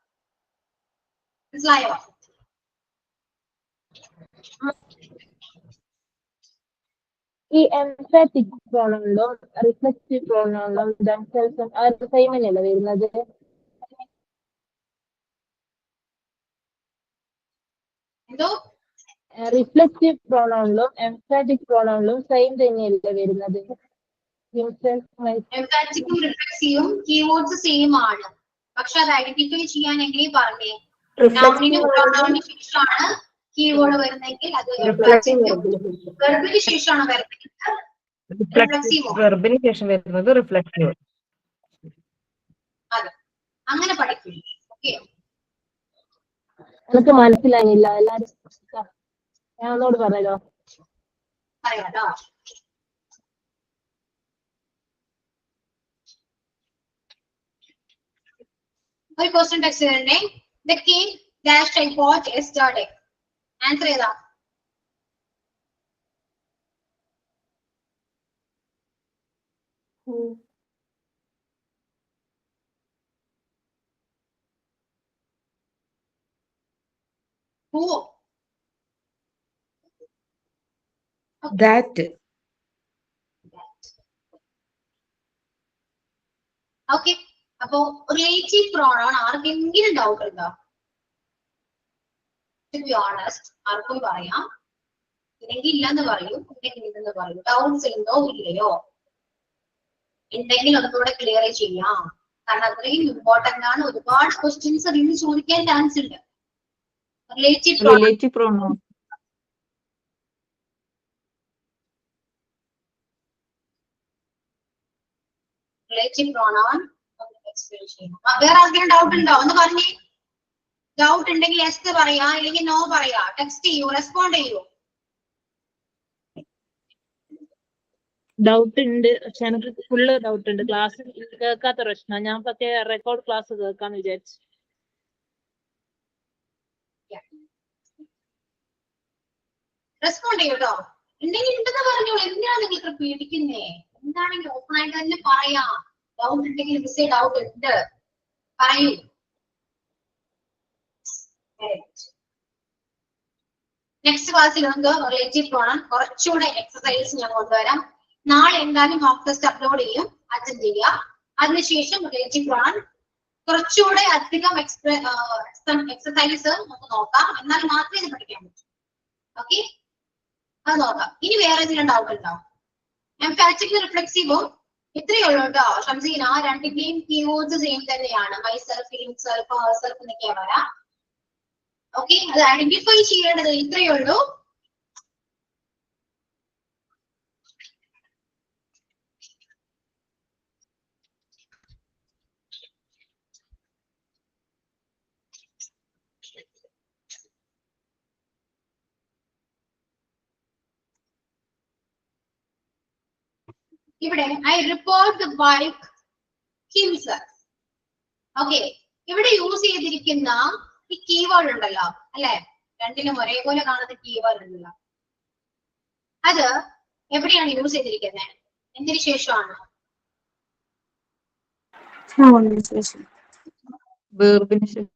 മനസ്സിലായോ? ഈ എംഫാറ്റിക് പ്രോണൗണിലും റിഫ്ലെക്റ്റീവ് പ്രോണൗണിലും themselves സെയിം തന്നെയല്ലേ വരുന്നത്? എന്തോ? റിഫ്ലെക്റ്റീവ് പ്രോണൗണിലും എംഫാറ്റിക് പ്രോണൗണിലും സെയിം തന്നെയല്ലേ വരുന്നത്? എംഫാറ്റിക്കും റിഫ്ലെക്സീവും കീവേഡ്സ് സെയിം ആണ്. പക്ഷെ അത് ഐഡന്റിഫൈ ചെയ്യാൻ എങ്ങനെ പറഞ്ഞേ? നൗണിനും പ്രൊനൗണിനും ശേഷമാണ് കീവേഡ് വരുന്നെങ്കിൽ അത് എംഫാറ്റിക്കും, വെർബിന് ശേഷമാണ് വരുന്നെങ്കിൽ റിഫ്ലെക്സീവ്. വെർബിന് ശേഷം വരുന്നത് റിഫ്ലെക്റ്റീവ്. അതെ, അങ്ങനെ പഠിക്കും. ഓക്കെ, എനിക്ക് മനസ്സിലായില്ല. എല്ലാരും ഞാൻ ഒന്നോട് പറയാലോ? പറയാട്ടോ. ഒരു ക്വസ്റ്റ്യൻ ടെക്സ്റ്റ് തന്നെ. The king dashed I bought yesterday. Answer ചെയ്താ? Who? That. ഓക്കെ, അപ്പോ റിലേറ്റീവ് പ്രോണൗൺ ആർക്കെങ്കിലും ഡൗട്ട് ഉണ്ടോ? ടു ബി ഓണസ്റ്റ് ആർക്കും പറയാം, ഇല്ലെങ്കിൽ ഇല്ലെന്ന് പറയൂ, ഇല്ലെങ്കിൽ ഇല്ലെന്ന് പറയൂ. ഡൗട്ട്സ് ഉണ്ടോ ഇല്ലയോ? എന്തെങ്കിലും ഒന്നുകൂടെ ക്ലിയർ ചെയ്യാം, കാരണം അത്രയും ഇമ്പോർട്ടന്റ് ആണ്. ഒരുപാട് ക്വസ്റ്റ്യൻസ് അതിന് ചോദിക്കാൻ ചാൻസ് ഉണ്ട്. Relative pronoun. Relative pronoun explain ചെയ്യണം. വേറെ ആർക്കെങ്കിലും ഡൗട്ട് ഉണ്ടോ? ഒന്ന് പറഞ്ഞേ. ഡൗട്ട് ഉണ്ടെങ്കിൽ യെസ് പറയാ, അല്ലെങ്കിൽ നോ പറയാ. ടെക്സ്റ്റ് ചെയ്യൂ, റെസ്പോണ്ട് ചെയ്യൂ. ഡൗട്ട് ഉണ്ട്, പക്ഷെ എനിക്ക് ഫുള്ള് ഡൗട്ട് ഉണ്ട്. ക്ലാസ് കേൾക്കാത്ത പ്രശ്നം. ഞാൻ പക്ഷേ റെക്കോർഡ് ക്ലാസ് കേൾക്കാന്ന് വിചാരിച്ചു. റെസ്പോണ്ട് ചെയ്യൂട്ടോ. ഉണ്ടെങ്കിൽ ഉണ്ടെന്ന് പറഞ്ഞോളൂ. എന്തിനാണ് നിങ്ങൾ ഇത്ര പേടിക്കുന്നേ? എന്താണെങ്കിൽ ഓപ്പൺ ആയിട്ട് തന്നെ പറയാം. ഡൗട്ട് ഉണ്ടെങ്കിൽ മിസ്സേ ഡൗട്ട് ഉണ്ട് പറയൂ. നെക്സ്റ്റ് ക്ലാസ്സിൽ നമുക്ക് റിലേറ്റീവ് പ്രോണൗൺ കുറച്ചുകൂടെ എക്സസൈസ് ഞാൻ കൊണ്ടുവരാം. നാളെ എന്തായാലും മോക്ക് ടെസ്റ്റ് അപ്ലോഡ് ചെയ്യും, അറ്റൻഡ് ചെയ്യുക. അതിനുശേഷം റിലേറ്റീവ് പ്രോണൗൺ കുറച്ചുകൂടെ അധികം എക്സസൈസ് നമുക്ക് നോക്കാം, എന്നാൽ മാത്രമേ ഇത് പഠിക്കാൻ പറ്റൂ. ഓക്കെ, അത് നോക്കാം. ഇനി വേറെ എന്തെങ്കിലും ഡൗട്ട് ഉണ്ടോ? എംഫാറ്റിക് റിഫ്ലെക്സീവും ഇത്രയേ ഉള്ളൂ കേട്ടോ. ഷംസീന, രണ്ടിന്റെയും കീവേഡ്സ് സെയിം തന്നെയാണ്. മൈസെൽഫ്, ഹിംസെൽഫ്, ഹെർസെൽഫ് എന്നൊക്കെയാ വരാം. ഓക്കെ, അത് ഐഡന്റിഫൈ ചെയ്യേണ്ടത് ഇത്രയേ ഉള്ളൂ. ഇവിടെ I report the bike himself. Okay, ഇവിടെ യൂസ് ചെയ്തിരിക്കുന്ന ഈ കീവേഡ് ഉണ്ടല്ലോ അല്ലെ, രണ്ടിനും ഒരേപോലെ കാണുന്ന കീവേഡ് ഉണ്ടല്ലോ, അത് എവിടെയാണ് യൂസ് ചെയ്തിരിക്കുന്നത്? എന്തിനു ശേഷമാണ്? Verbന് ശേഷം.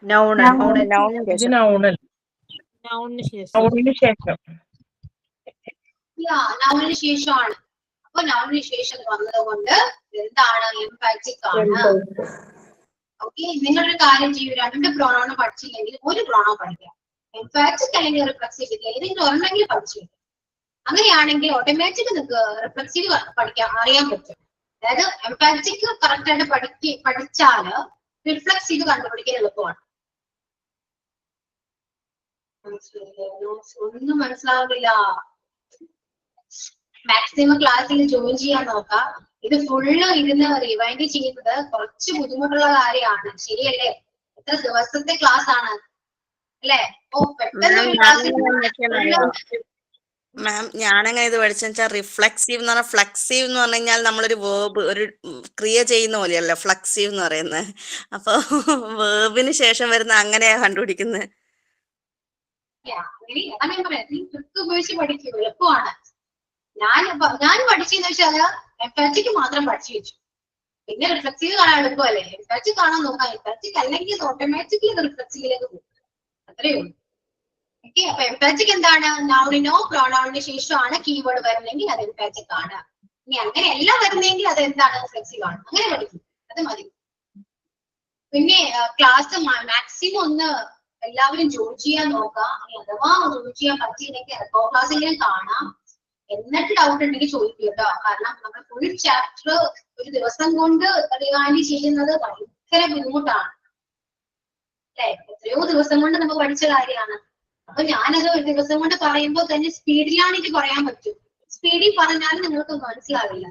നൗണിന് ശേഷം. നൗണിന് ശേഷമാണ്. അപ്പൊ നൗണിന് ശേഷം വന്നത് കൊണ്ട് എന്താണ്? എംഫാറ്റിക് ആണ്. ഓക്കെ, നിങ്ങളൊരു കാര്യം ചെയ്യൂ. രണ്ട് പ്രോണൗൺ പഠിച്ചില്ലെങ്കിൽ ഒരു പ്രോണൗൺ പഠിക്കാം. എംഫാറ്റിക് അല്ലെങ്കിൽ റിഫ്ലെക്സീവ് ഏതെങ്കിലും ഒരെണ്ണമെങ്കിലും പഠിച്ചു. അങ്ങനെയാണെങ്കിൽ ഓട്ടോമാറ്റിക് നിങ്ങൾക്ക് റിഫ്ലെക്സീവ് പഠിക്കാൻ അറിയാൻ പറ്റും. അതായത് എംഫാറ്റിക് കറക്റ്റ് ആയിട്ട് പഠിച്ചാല് റിഫ്ലെക്സീവ് കണ്ടുപിടിക്കാൻ എളുപ്പമാണ്. ഒന്നും മനസ്സിലാവില്ല. മാക്സിമം ക്ലാസ്സിൽ ജോയിൻ ചെയ്യാൻ നോക്കാം. ഇത് ഫുള്ള് ഇരുന്ന് റിവൈൻഡ് ചെയ്യുന്നത് കുറച്ച് ബുദ്ധിമുട്ടുള്ള കാര്യമാണ്, ശരിയല്ലേ? എത്ര ദിവസത്തെ ക്ലാസ് ആണ്? അല്ലെ? ഓ പെട്ടെന്ന് ക്ലാസ്സിൽ മാം ഞാനങ്ങനെ ഇത് പഠിച്ചെന്ന് വെച്ചാൽ റിഫ്ലെക്സീവ് എന്ന് പറഞ്ഞാൽ ഫ്ലെക്സീവ് എന്ന് പറഞ്ഞു കഴിഞ്ഞാൽ നമ്മളൊരു വേർബ് ഒരു ക്രിയ ചെയ്യുന്ന പോലെയല്ല ഫ്ലെക്സീവ് എന്ന് പറയുന്നത്. അപ്പൊ വേർബിന് ശേഷം വരുന്ന അങ്ങനെയാ കണ്ടുപിടിക്കുന്നത്. അങ്ങനെ പറയാം, നീ ട്രിക്ക് ഉപയോഗിച്ച് പഠിക്കും, എളുപ്പമാണ്. ഞാൻ പഠിച്ചെന്ന് വെച്ചാൽ എംപാറ്റിക് മാത്രം പഠിച്ചു വെച്ചു. പിന്നെ റിഫ്ലെക്സീവ് കാണാൻ എളുപ്പമല്ലേ, എംപാറ്റിക് കാണാൻ നോക്കാം. എംപാറ്റിക് അല്ലെങ്കിൽ ഓട്ടോമാറ്റിക്കലി റിഫ്ലെക്സീവിലേക്ക് പോകും, അത്രയേ ഉള്ളൂ. ഓക്കെ, അപ്പൊ എംപാറ്റിക് എന്താണ്? നൗണിനോ പ്രോണൗണിന് ശേഷമാണ് കീവേഡ് വരുന്നെങ്കിൽ അത് എംപാറ്റിക് ആണ്. ഇനി അങ്ങനെ എല്ലാം വരുന്നെങ്കിൽ അത് എന്താണ്? റിഫ്ലെക്സീവ് ആണ്. അങ്ങനെ പഠിക്കും, അത് മതി. പിന്നെ ക്ലാസ് മാക്സിമം ഒന്ന് എല്ലാവരും ജോയിൻ ചെയ്യാൻ നോക്കാം. അഥവാ ജോയിൻ ചെയ്യാൻ പറ്റിയില്ലെങ്കിൽ റെക്കോർഡ് ക്ലാസ്സെങ്കിലും കാണാം. എന്നിട്ട് ഡൗട്ട് ഉണ്ടെങ്കിൽ ചോദിക്കും കേട്ടോ. കാരണം നമ്മൾ ഫുൾ ചാപ്റ്റർ ഒരു ദിവസം കൊണ്ട് റിവൈൻഡ് ചെയ്യുന്നത് ഭയങ്കര ബുദ്ധിമുട്ടാണ് അല്ലെ? എത്രയോ ദിവസം കൊണ്ട് നമുക്ക് പഠിച്ച കാര്യമാണ്. അപ്പൊ ഞാനത് ഒരു ദിവസം കൊണ്ട് പറയുമ്പോൾ തന്നെ സ്പീഡിലാണ് എനിക്ക് പറയാൻ പറ്റും. സ്പീഡിൽ പറഞ്ഞാലും നിങ്ങൾക്ക് മനസ്സിലാവില്ല.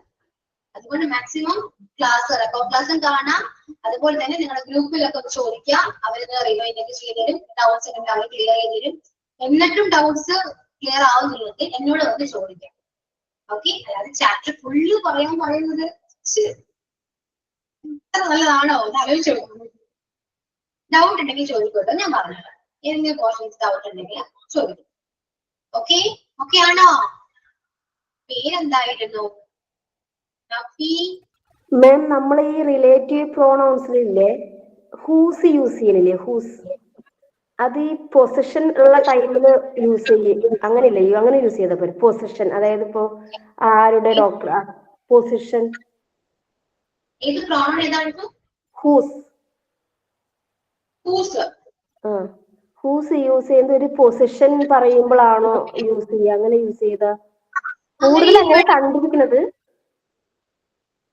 അതുകൊണ്ട് മാക്സിമം ക്ലാസ് റെക്കോർഡ് ക്ലാസ്സും കാണാം. അതുപോലെ തന്നെ നിങ്ങളുടെ ഗ്രൂപ്പിലൊക്കെ ചോദിക്കാം, അവരത് റിവൈൻഡ് ഒക്കെ ചെയ്ത് തരും. ഡൗട്ട്സ് ഉണ്ടെങ്കിൽ അവർ ക്ലിയർ ചെയ്ത് തരും. എന്നിട്ടും ഡൗട്ട്സ് ക്ലിയർ ആവുന്നില്ലെങ്കിൽ എന്നോട് വന്ന് ചോദിക്കാം. ഓക്കെ, അല്ലാതെ ചാപ്റ്റർ ഫുള്ള് പറയാൻ പറയുന്നത് ഇത്ര നല്ലതാണോ എന്ന് ആലോചിച്ചു. ഡൗട്ട് ഉണ്ടെങ്കിൽ ചോദിക്കോട്ടോ, ഞാൻ പറഞ്ഞുതരാം. ഏതെങ്കിലും പോർഷൻസ് ഡൗട്ട് ഉണ്ടെങ്കിൽ ചോദിക്കും. ഓക്കെ, ഓക്കെ ആണോ? പേരെന്തായിരുന്നു? മാം, നമ്മൾ ഈ റിലേറ്റീവ് പ്രോണൗൺസിലില്ലേ ഹൂസ് യൂസ് ചെയ്യണില്ലേ? ഹൂസ് അത് ഈ പൊസിഷൻ ഉള്ള ടൈമില് യൂസ് ചെയ്യും, അങ്ങനെയല്ലേ? അങ്ങനെ യൂസ് ചെയ്ത പോലെ പൊസിഷൻ, അതായത് ഇപ്പോ ആരുടെ doctor position whose whose use ചെയ്യുന്ന ഒരു പൊസിഷൻ പറയുമ്പോഴാണോ യൂസ് ചെയ്യുക? അങ്ങനെ യൂസ് ചെയ്ത കൂടുതൽ അങ്ങനെ കണ്ടിരിക്കുന്നത്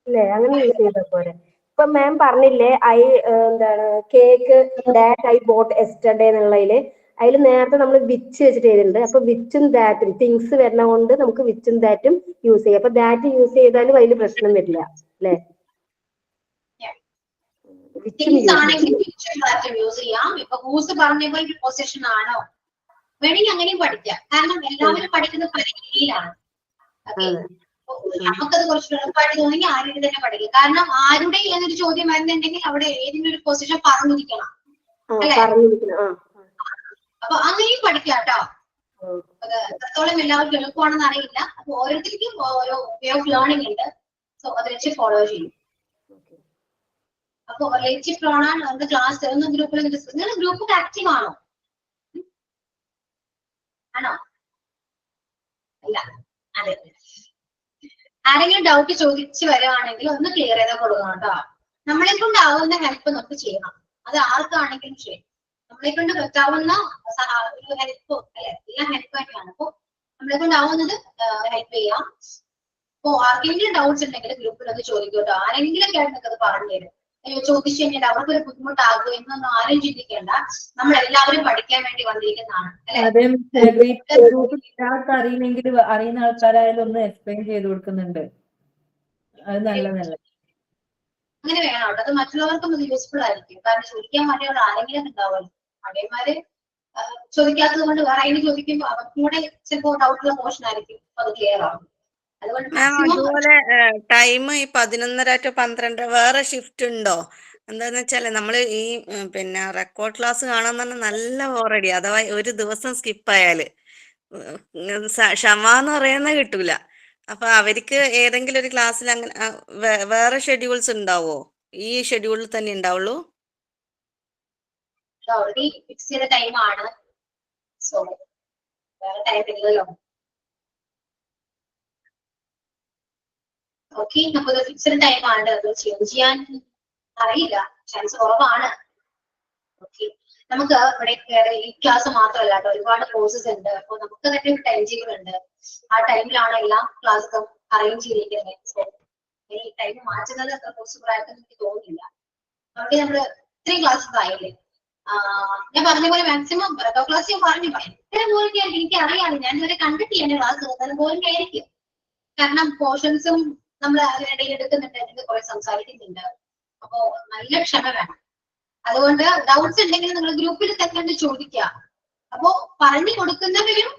അല്ലേ? അങ്ങനെ യൂസ് ചെയ്ത പോലെ. ഇപ്പൊ മാം പറഞ്ഞില്ലേ എന്താണ് cake that I bought yesterday എന്നുള്ളതില് അതിൽ നേരത്തെ നമ്മൾ വിച്ച് വെച്ചിട്ട് ചെയ്തിട്ടുണ്ട്. അപ്പൊ വിച്ചും ദാറ്റും തിങ്സ് വരണ കൊണ്ട് നമുക്ക് വിച്ചും ദാറ്റും യൂസ് ചെയ്യാം. അപ്പൊ ദാറ്റ് യൂസ് ചെയ്താലും അതിൽ പ്രശ്നം വരില്ല അല്ലെ? യൂസ് ചെയ്യാം. ഇപ്പൊ ഹൂസ് പറഞ്ഞപ്പോൾ പൊസിഷൻ ആണോ വേണമെങ്കിൽ അങ്ങനെയും പഠിക്കാം. കാരണം എല്ലാവരും പഠിക്കുന്നത് പല രീതിയിലാണ്. നമുക്കത് കുറച്ച് എളുപ്പമായിട്ട് തോന്നിയെങ്കിൽ ആരുടെ തന്നെ പഠിക്കും. കാരണം ആരുടെ എന്നൊരു ചോദ്യം വരുന്നുണ്ടെങ്കിൽ അവിടെ ഏതെങ്കിലും ഒരു പൊസിഷൻ പറഞ്ഞിരിക്കണം അല്ലെ? അപ്പൊ അങ്ങനെയും പഠിക്കാം കേട്ടോ. അത് എത്രത്തോളം എല്ലാവർക്കും എളുപ്പമാണെന്ന് അറിയില്ല. അപ്പൊ ഓരോരുത്തർക്കും ഓരോ വേ ഓഫ് ലേണിംഗ് ഉണ്ട്. സോ അത് വെച്ച് ഫോളോ ചെയ്യും. അപ്പൊ റിലേറ്റീവ് പ്രോണൗൺ നമ്മുടെ ക്ലാസ് ഒന്ന് ഗ്രൂപ്പിൽ നിങ്ങൾ ഗ്രൂപ്പിൽ ആക്റ്റീവ് ആണോ? ആണോ? അല്ല, അതെ. ആരെങ്കിലും ഡൗട്ട് ചോദിച്ചു വരുവാണെങ്കിൽ ഒന്ന് ക്ലിയർ ചെയ്ത് കൊടുക്കണം കേട്ടോ. നമ്മളെ കൊണ്ടാവുന്ന ഹെൽപ്പ് നമുക്ക് ചെയ്യണം. അത് ആർക്കാണെങ്കിലും ചെയ്യും. നമ്മളെ കൊണ്ട് പറ്റാവുന്ന ഒരു ഹെൽപ്പ് അല്ലെ? എല്ലാം ഹെൽപ്പ് തന്നെയാണ്. അപ്പൊ നമ്മളെ കൊണ്ടാവുന്നത് ഹെൽപ്പ് ചെയ്യാം. അപ്പൊ ആർക്കെങ്കിലും ഡൗട്ട്സ് ഉണ്ടെങ്കിൽ ഗ്രൂപ്പിൽ ഒന്ന് ചോദിക്കും കേട്ടോ. ആരെങ്കിലും കേട്ടത് പറഞ്ഞു തരും. അയ്യോ ചോദിച്ചു കഴിഞ്ഞാൽ അവർക്കൊരു ബുദ്ധിമുട്ടാകും എന്നൊന്നും ആരും ചിന്തിക്കേണ്ട. നമ്മൾ എല്ലാവരും പഠിക്കാൻ വേണ്ടി വന്നിരിക്കുന്നതാണ് അറിയില്ലെങ്കിൽ അറിയുന്ന ആൾക്കാരായാലും ഒന്ന് എക്സ്പ്ലെയിൻ ചെയ്ത് കൊടുക്കുന്നുണ്ട്. അത് നല്ലതല്ല. അങ്ങനെ വേണം കേട്ടോ. അത് മറ്റുള്ളവർക്കും അത് യൂസ്ഫുൾ ആയിരിക്കും. കാരണം ചോദിക്കാൻ വേണ്ടിയുള്ള ആരെങ്കിലും ഉണ്ടാവുമല്ലോ. അടയന്മാര് ചോദിക്കാത്തത് കൊണ്ട് വേറെ അതിന് ചോദിക്കുമ്പോൾ അവർക്കും കൂടെ ചിലപ്പോൾ ഡൗട്ടുള്ള പോർഷൻ ആയിരിക്കും. അത് ക്ലിയർ ആവും. അതുപോലെ ടൈം ഈ 11:30 to 12 വേറെ ഷിഫ്റ്റ് ഉണ്ടോ? എന്താന്ന് വെച്ചാല് നമ്മള് ഈ പിന്നെ റെക്കോർഡ് ക്ലാസ് കാണാൻ തന്നെ നല്ല ബോറടി. അഥവാ ഒരു ദിവസം സ്കിപ്പായാല് ക്ഷമ എന്ന് പറയുന്നത് കിട്ടൂല. അപ്പൊ അവർക്ക് ഏതെങ്കിലും ഒരു ക്ലാസ്സിൽ അങ്ങനെ വേറെ ഷെഡ്യൂൾസ് ഉണ്ടാവോ? ഈ ഷെഡ്യൂളിൽ തന്നെ ഉണ്ടാവുള്ളൂ? ഓൾറെഡി ഫിക്സ് ചെയ്ത ടൈമാണ്. സോ വേറെ ടൈം ഇല്ലല്ലോ. ഓക്കെ, അപ്പൊ ഫിക്സ്ഡ് ടൈമാണ്. അത് ചേഞ്ച് ചെയ്യാൻ അറിയില്ല, ചാൻസ് കുറവാണ്. ഓക്കെ, നമുക്ക് ഇവിടെ ഈ ക്ലാസ് മാത്രമല്ല കേട്ടോ, ഒരുപാട് കോഴ്സസ് ഉണ്ട്. അപ്പൊ നമുക്ക് തന്നെ ഒരു ടൈം ടേബിൾ ഉണ്ട്. ആ ടൈമിലാണ് എല്ലാ ക്ലാസ്സും അറേഞ്ച് ചെയ്തിരിക്കുന്നത്. ഈ ടൈം മാറ്റുന്നത് അത്ര പോസിബിൾ ആയിട്ട് എനിക്ക് തോന്നുന്നില്ല. അവിടെ നമ്മള് ഇത്രയും ക്ലാസ്സസ് ആയില്ലേ? ഞാൻ പറഞ്ഞ പോലെ മാക്സിമം ക്ലാസ് ഞാൻ പറഞ്ഞു ഭയങ്കര ബോറിംഗ് ആയിരിക്കും. എനിക്ക് അറിയാം, ഞാൻ ഇതുവരെ കണ്ടിട്ടില്ല എന്റെ ക്ലാസ്. നല്ല ബോറിംഗ് ആയിരിക്കും. കാരണം പോർഷൻസും നമ്മൾ അതിനിടയിൽ എടുക്കുന്നുണ്ട്, എനിക്ക് കുറെ സംസാരിക്കുന്നുണ്ട്. അപ്പോ നല്ല ക്ഷമ വേണം. അതുകൊണ്ട് ഡൗട്ട്സ് ഉണ്ടെങ്കിൽ നിങ്ങൾ ഗ്രൂപ്പിൽ തന്നെ ചോദിക്കുക. അപ്പോ പറഞ്ഞു കൊടുക്കുന്നവരും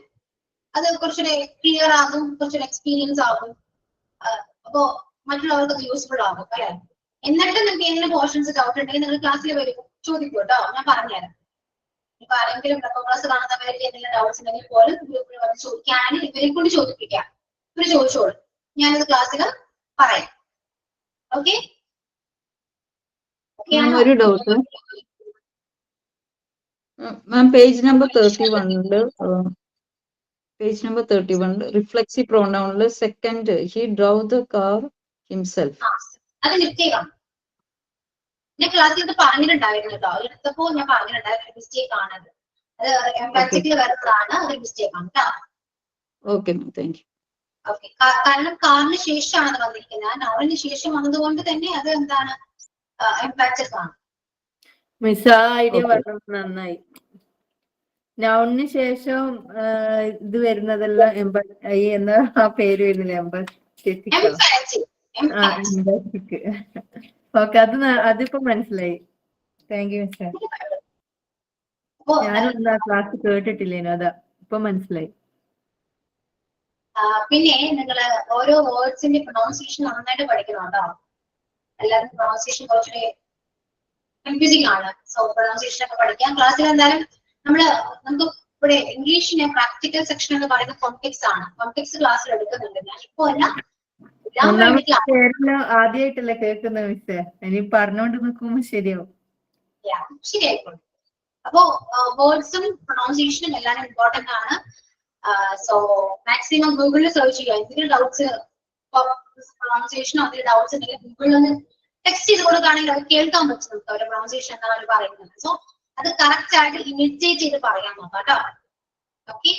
അത് കുറച്ചുകൂടെ ക്ലിയർ ആകും, കുറച്ചുകൂടെ എക്സ്പീരിയൻസ് ആകും. അപ്പോ മറ്റുള്ളവർക്ക് അത് യൂസ്ഫുൾ ആകും അല്ലെ. എന്നിട്ട് നിങ്ങൾക്ക് ഏതെങ്കിലും പോർഷൻസ് ഡൗട്ട് ഉണ്ടെങ്കിൽ നിങ്ങൾ ക്ലാസ്സിൽ വരും ചോദിക്കും കേട്ടോ, ഞാൻ പറഞ്ഞുതരാം. ഇപ്പൊ ആരെങ്കിലും ക്ലാസ് കാണുന്നവർക്ക് എന്തെങ്കിലും ഡൗട്ട്സ് ഉണ്ടെങ്കിൽ പോലും ഗ്രൂപ്പിൽ വന്ന് ചോദിക്കുകയാണെങ്കിൽ ഇവരെ കൊണ്ട് ചോദിപ്പിക്കാം. ഇവര് ചോദിച്ചോളൂ, ഞാനത് ക്ലാസ്സിൽ പറയാം. ഓക്കെ, ഒരു doubt ma'am, page number 31 page number 31 reflexive പ്രൊനൗണില് second he drive the car himself. അത് മിസ്റ്റേക്കാണ്. ഞാൻ ക്ലാസ്സിൽ ഇത് പറഞ്ഞിട്ടുണ്ടായിരുന്നു കേട്ടോ, എടുത്തപ്പോ ഞാൻ പറഞ്ഞിട്ടുണ്ടായിരുന്നു മിസ്റ്റേക്ക് ആണത്. അത് എംപാത്തിക്കിൽ വരുന്നതാണ്, അത് മിസ്റ്റേക്ക് ആണ് കേട്ടോ. Okay ma'am, thank you. Okay, കാരണം കാറിന് ശേഷമാണ് അത് വന്നിരിക്കുന്നത്. നൗണിന് ശേഷം വന്നതുകൊണ്ട് തന്നെ അത് എന്താണ് എംപാത്തിക് ആണ്. മിസ് ആ ഐഡിയ പറഞ്ഞത് നന്നായി. നൗണിന് ശേഷം ഇത് വരുന്നതെല്ലാം എന്ന ആ പേര് വരുന്നില്ല, എംബാത്തിക്. ഓക്കെ, അതിപ്പോ മനസ്സിലായി. Thank you mister. ഞാനൊന്നും ആ ക്ലാസ് കേട്ടിട്ടില്ലേനു, അതാ ഇപ്പൊ മനസ്സിലായി. പിന്നെ നിങ്ങള് ഓരോ വേർഡ്സിന്റെ പ്രൊനൗൺസിയേഷൻ നന്നായിട്ട് പഠിക്കണം കേട്ടോ. എല്ലാവരും പ്രൊനൗൺസിയേഷൻ കുറച്ചുകൂടി കൺഫ്യൂസിംഗ് ആണ്. സോ പ്രൊനൗൺസിയേഷൻ ഒക്കെ പഠിക്കാം. ക്ലാസ്സിൽ എന്തായാലും നമുക്ക് ഇവിടെ ഇംഗ്ലീഷിന് പ്രാക്ടിക്കൽ സെക്ഷൻ എന്ന് പറയുന്ന കോംപ്ലക്സ് ആണ്. കോംപ്ലക്സ് ക്ലാസ്സിൽ എടുക്കുന്നുണ്ട്. ഞാൻ ഇപ്പോ അല്ല, ആദ്യമായിട്ടല്ലേ കേൾക്കുന്ന മിസ്സേ, ഇനി പറഞ്ഞോണ്ട് നിൽക്കുമ്പോ ശരിയാവും. ശരിയായിക്കോട്ടെ. അപ്പോ വേർഡ്സും പ്രൊനൗൺസിയേഷനും എല്ലാം ഇമ്പോർട്ടന്റ് ആണ്. സോ മാക്സിമം ഗൂഗിളിൽ സെർച്ച് ചെയ്യുക. എന്തെങ്കിലും ഡൗട്ട്സ് പ്രൊനൗൺസിയേഷനോ എന്തെങ്കിലും ഡൗട്ട്സ് ഉണ്ടെങ്കിൽ ഗൂഗിളിൽ ഒന്ന് ടെക്സ്റ്റ് ചെയ്ത് കൊടുക്കുകയാണെങ്കിൽ അത് കേൾക്കാൻ പറ്റും നമുക്ക് അവരുടെ പ്രൊനൗൺസിയേഷൻ എന്താണ് അവർ പറയുന്നത്. സോ അത് കറക്റ്റ് ആയിട്ട് ഇമിറ്റേറ്റ് ചെയ്ത് പറയാൻ നോക്കാം കേട്ടോ. ഓക്കെ,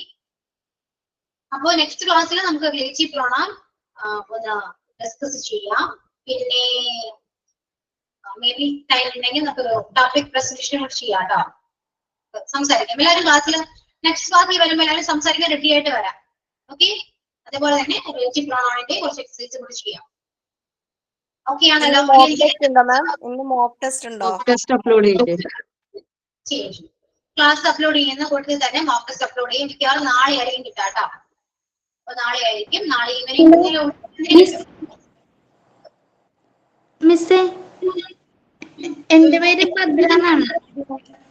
അപ്പോ നെക്സ്റ്റ് ക്ലാസ്സിൽ നമുക്ക് റിലേറ്റീവ് പ്രൊനൗൺ ഒന്ന് ഡിസ്കസ് ചെയ്യാം. പിന്നെ മേ ബി ടൈം ഉണ്ടെങ്കിൽ നമുക്ക് ടോപ്പിക് പ്രസന്റേഷൻ കൂടി ചെയ്യാം കേട്ടോ. സംസാരിക്കാം എല്ലാവരും ക്ലാസ്സിൽ. നെക്സ്റ്റ് ക്ലാസ്സിൽ വരുമ്പോൾ എല്ലാവരും സംസാരിക്കാൻ റെഡി ആയിട്ട് വരാം. ഓക്കെ, അതേപോലെ തന്നെ റിലേറ്റീവ് പ്രൊനൗണിന്റെ കുറച്ച് എക്സസൈസ് കൂടി ചെയ്യാം. ഓക്കെ ആണല്ലോ. ക്ലാസ് അപ്ലോഡ് ചെയ്യുന്ന കൂട്ടത്തിൽ തന്നെ മോക്ക് ടെസ്റ്റ് അപ്ലോഡ് ചെയ്യും. മിക്കവാറും നാളെ ആയിരിക്കും കിട്ടാം കേട്ടോ. അപ്പൊ നാളെ ആയിരിക്കും, നാളെ ഈവനിങ്. മിസ്സേ, എന്റെ പേര് ഭദ്ര എന്നാണ്.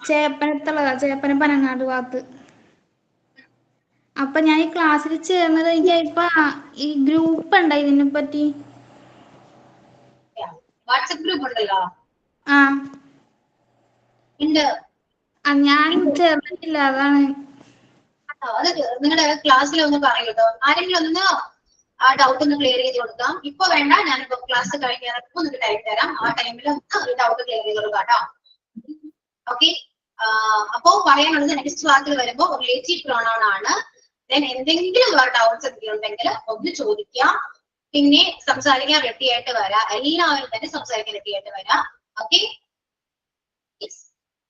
ചേപ്പനത്തുള്ളതാ, ചേപ്പന പനങ്ങാട് ഭാഗത്ത്. അപ്പൊ ഞാൻ ഈ ക്ലാസ്സിൽ ചേർന്നത് എനിക്ക് ഇപ്പൊ ഈ ഗ്രൂപ്പ് ഉണ്ടോ ഇതിനെ പറ്റി? വാട്സ്ആപ്പ് ഗ്രൂപ്പ് ഉണ്ടല്ലോ. ഞാൻ ചേർന്നിട്ടില്ല, അതാണ്. അത് നിങ്ങളുടെ ക്ലാസ്സിൽ ഒന്ന് പറയൂട്ടോ. ആരെങ്കിലും ഒന്ന് ആ ഡൗട്ട് ഒന്ന് ക്ലിയർ ചെയ്ത് കൊടുക്കാം. ഇപ്പൊ വേണ്ട, ഞാനിപ്പോ ക്ലാസ് കഴിഞ്ഞിറക്കുമ്പോൾ നിങ്ങൾക്ക് ടൈം തരാം. ആ ടൈമിൽ ഡൗട്ട് ക്ലിയർ ചെയ്ത് കൊടുക്കാം കേട്ടോ. ഓക്കെ, അപ്പോ പറയാനുള്ളത് നെക്സ്റ്റ് ക്ലാസ്സിൽ വരുമ്പോ റിലേറ്റീവ് പ്രൊനൗൺ ആണ്. ദെൻ എന്തെങ്കിലും ഡൗട്ട്സ് എന്തെങ്കിലും ഉണ്ടെങ്കിൽ ഒന്ന് ചോദിക്കാം. പിന്നെ സംസാരിക്കാൻ റെഡി ആയിട്ട് വരാം. എല്ലാവരും തന്നെ സംസാരിക്കാൻ റെഡി ആയിട്ട് വരാം. ഓക്കെ,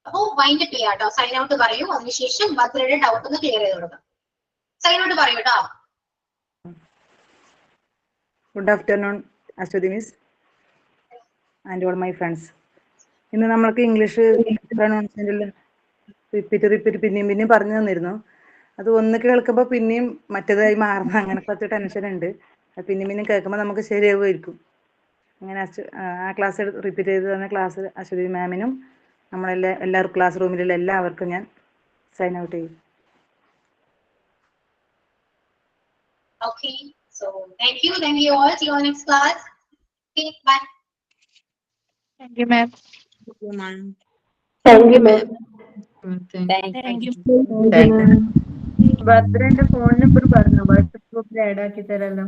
അപ്പോ വൈൻഡ് അപ്പ് ചെയ്യാം കേട്ടോ. സൈൻ ഔട്ട് പറയൂ, അതിനുശേഷം ഭദ്രയുടെ ഡൗട്ട് ഒന്ന് ക്ലിയർ ചെയ്ത് കൊടുക്കാം. സൈൻ ഔട്ട് പറയൂ കേട്ടോ. Good afternoon Aswathy miss and all my friends. ഇന്ന് നമ്മൾക്ക് ഇംഗ്ലീഷ് പ്രൊനൗൺസിയേഷനിൽ റിപ്പീറ്റ് പിന്നെയും പറഞ്ഞു തന്നിരുന്നു. അത് ഒന്ന് കേൾക്കുമ്പോൾ പിന്നെയും മറ്റേതായി മാറുന്ന അങ്ങനെ കുറച്ച് ടെൻഷൻ ഉണ്ട്. അത് പിന്നെയും കേൾക്കുമ്പോൾ നമുക്ക് ശരിയാവുമായിരിക്കും. അങ്ങനെ ആ ക്ലാസ് റിപ്പീറ്റ് ചെയ്ത് തന്ന ക്ലാസ് അശ്വതി മാമിനും എല്ലാവർക്കും ക്ലാസ് റൂമിലുള്ള എല്ലാവർക്കും ഞാൻ സൈൻ ഔട്ട് ചെയ്യും. Okay, so thank you all. See you on next class. Okay, bye. Thank you, ma'am. Thank you, ma'am. Thank you. ഭദ്രന്റെ ഫോൺ നമ്പർ പറഞ്ഞു, വാട്സ്ആപ്പ് ഗ്രൂപ്പിൽ ആഡ് ആക്കി തരാലോ.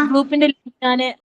ഗ്രൂപ്പിന്റെ ലിങ്ക് ഞാൻ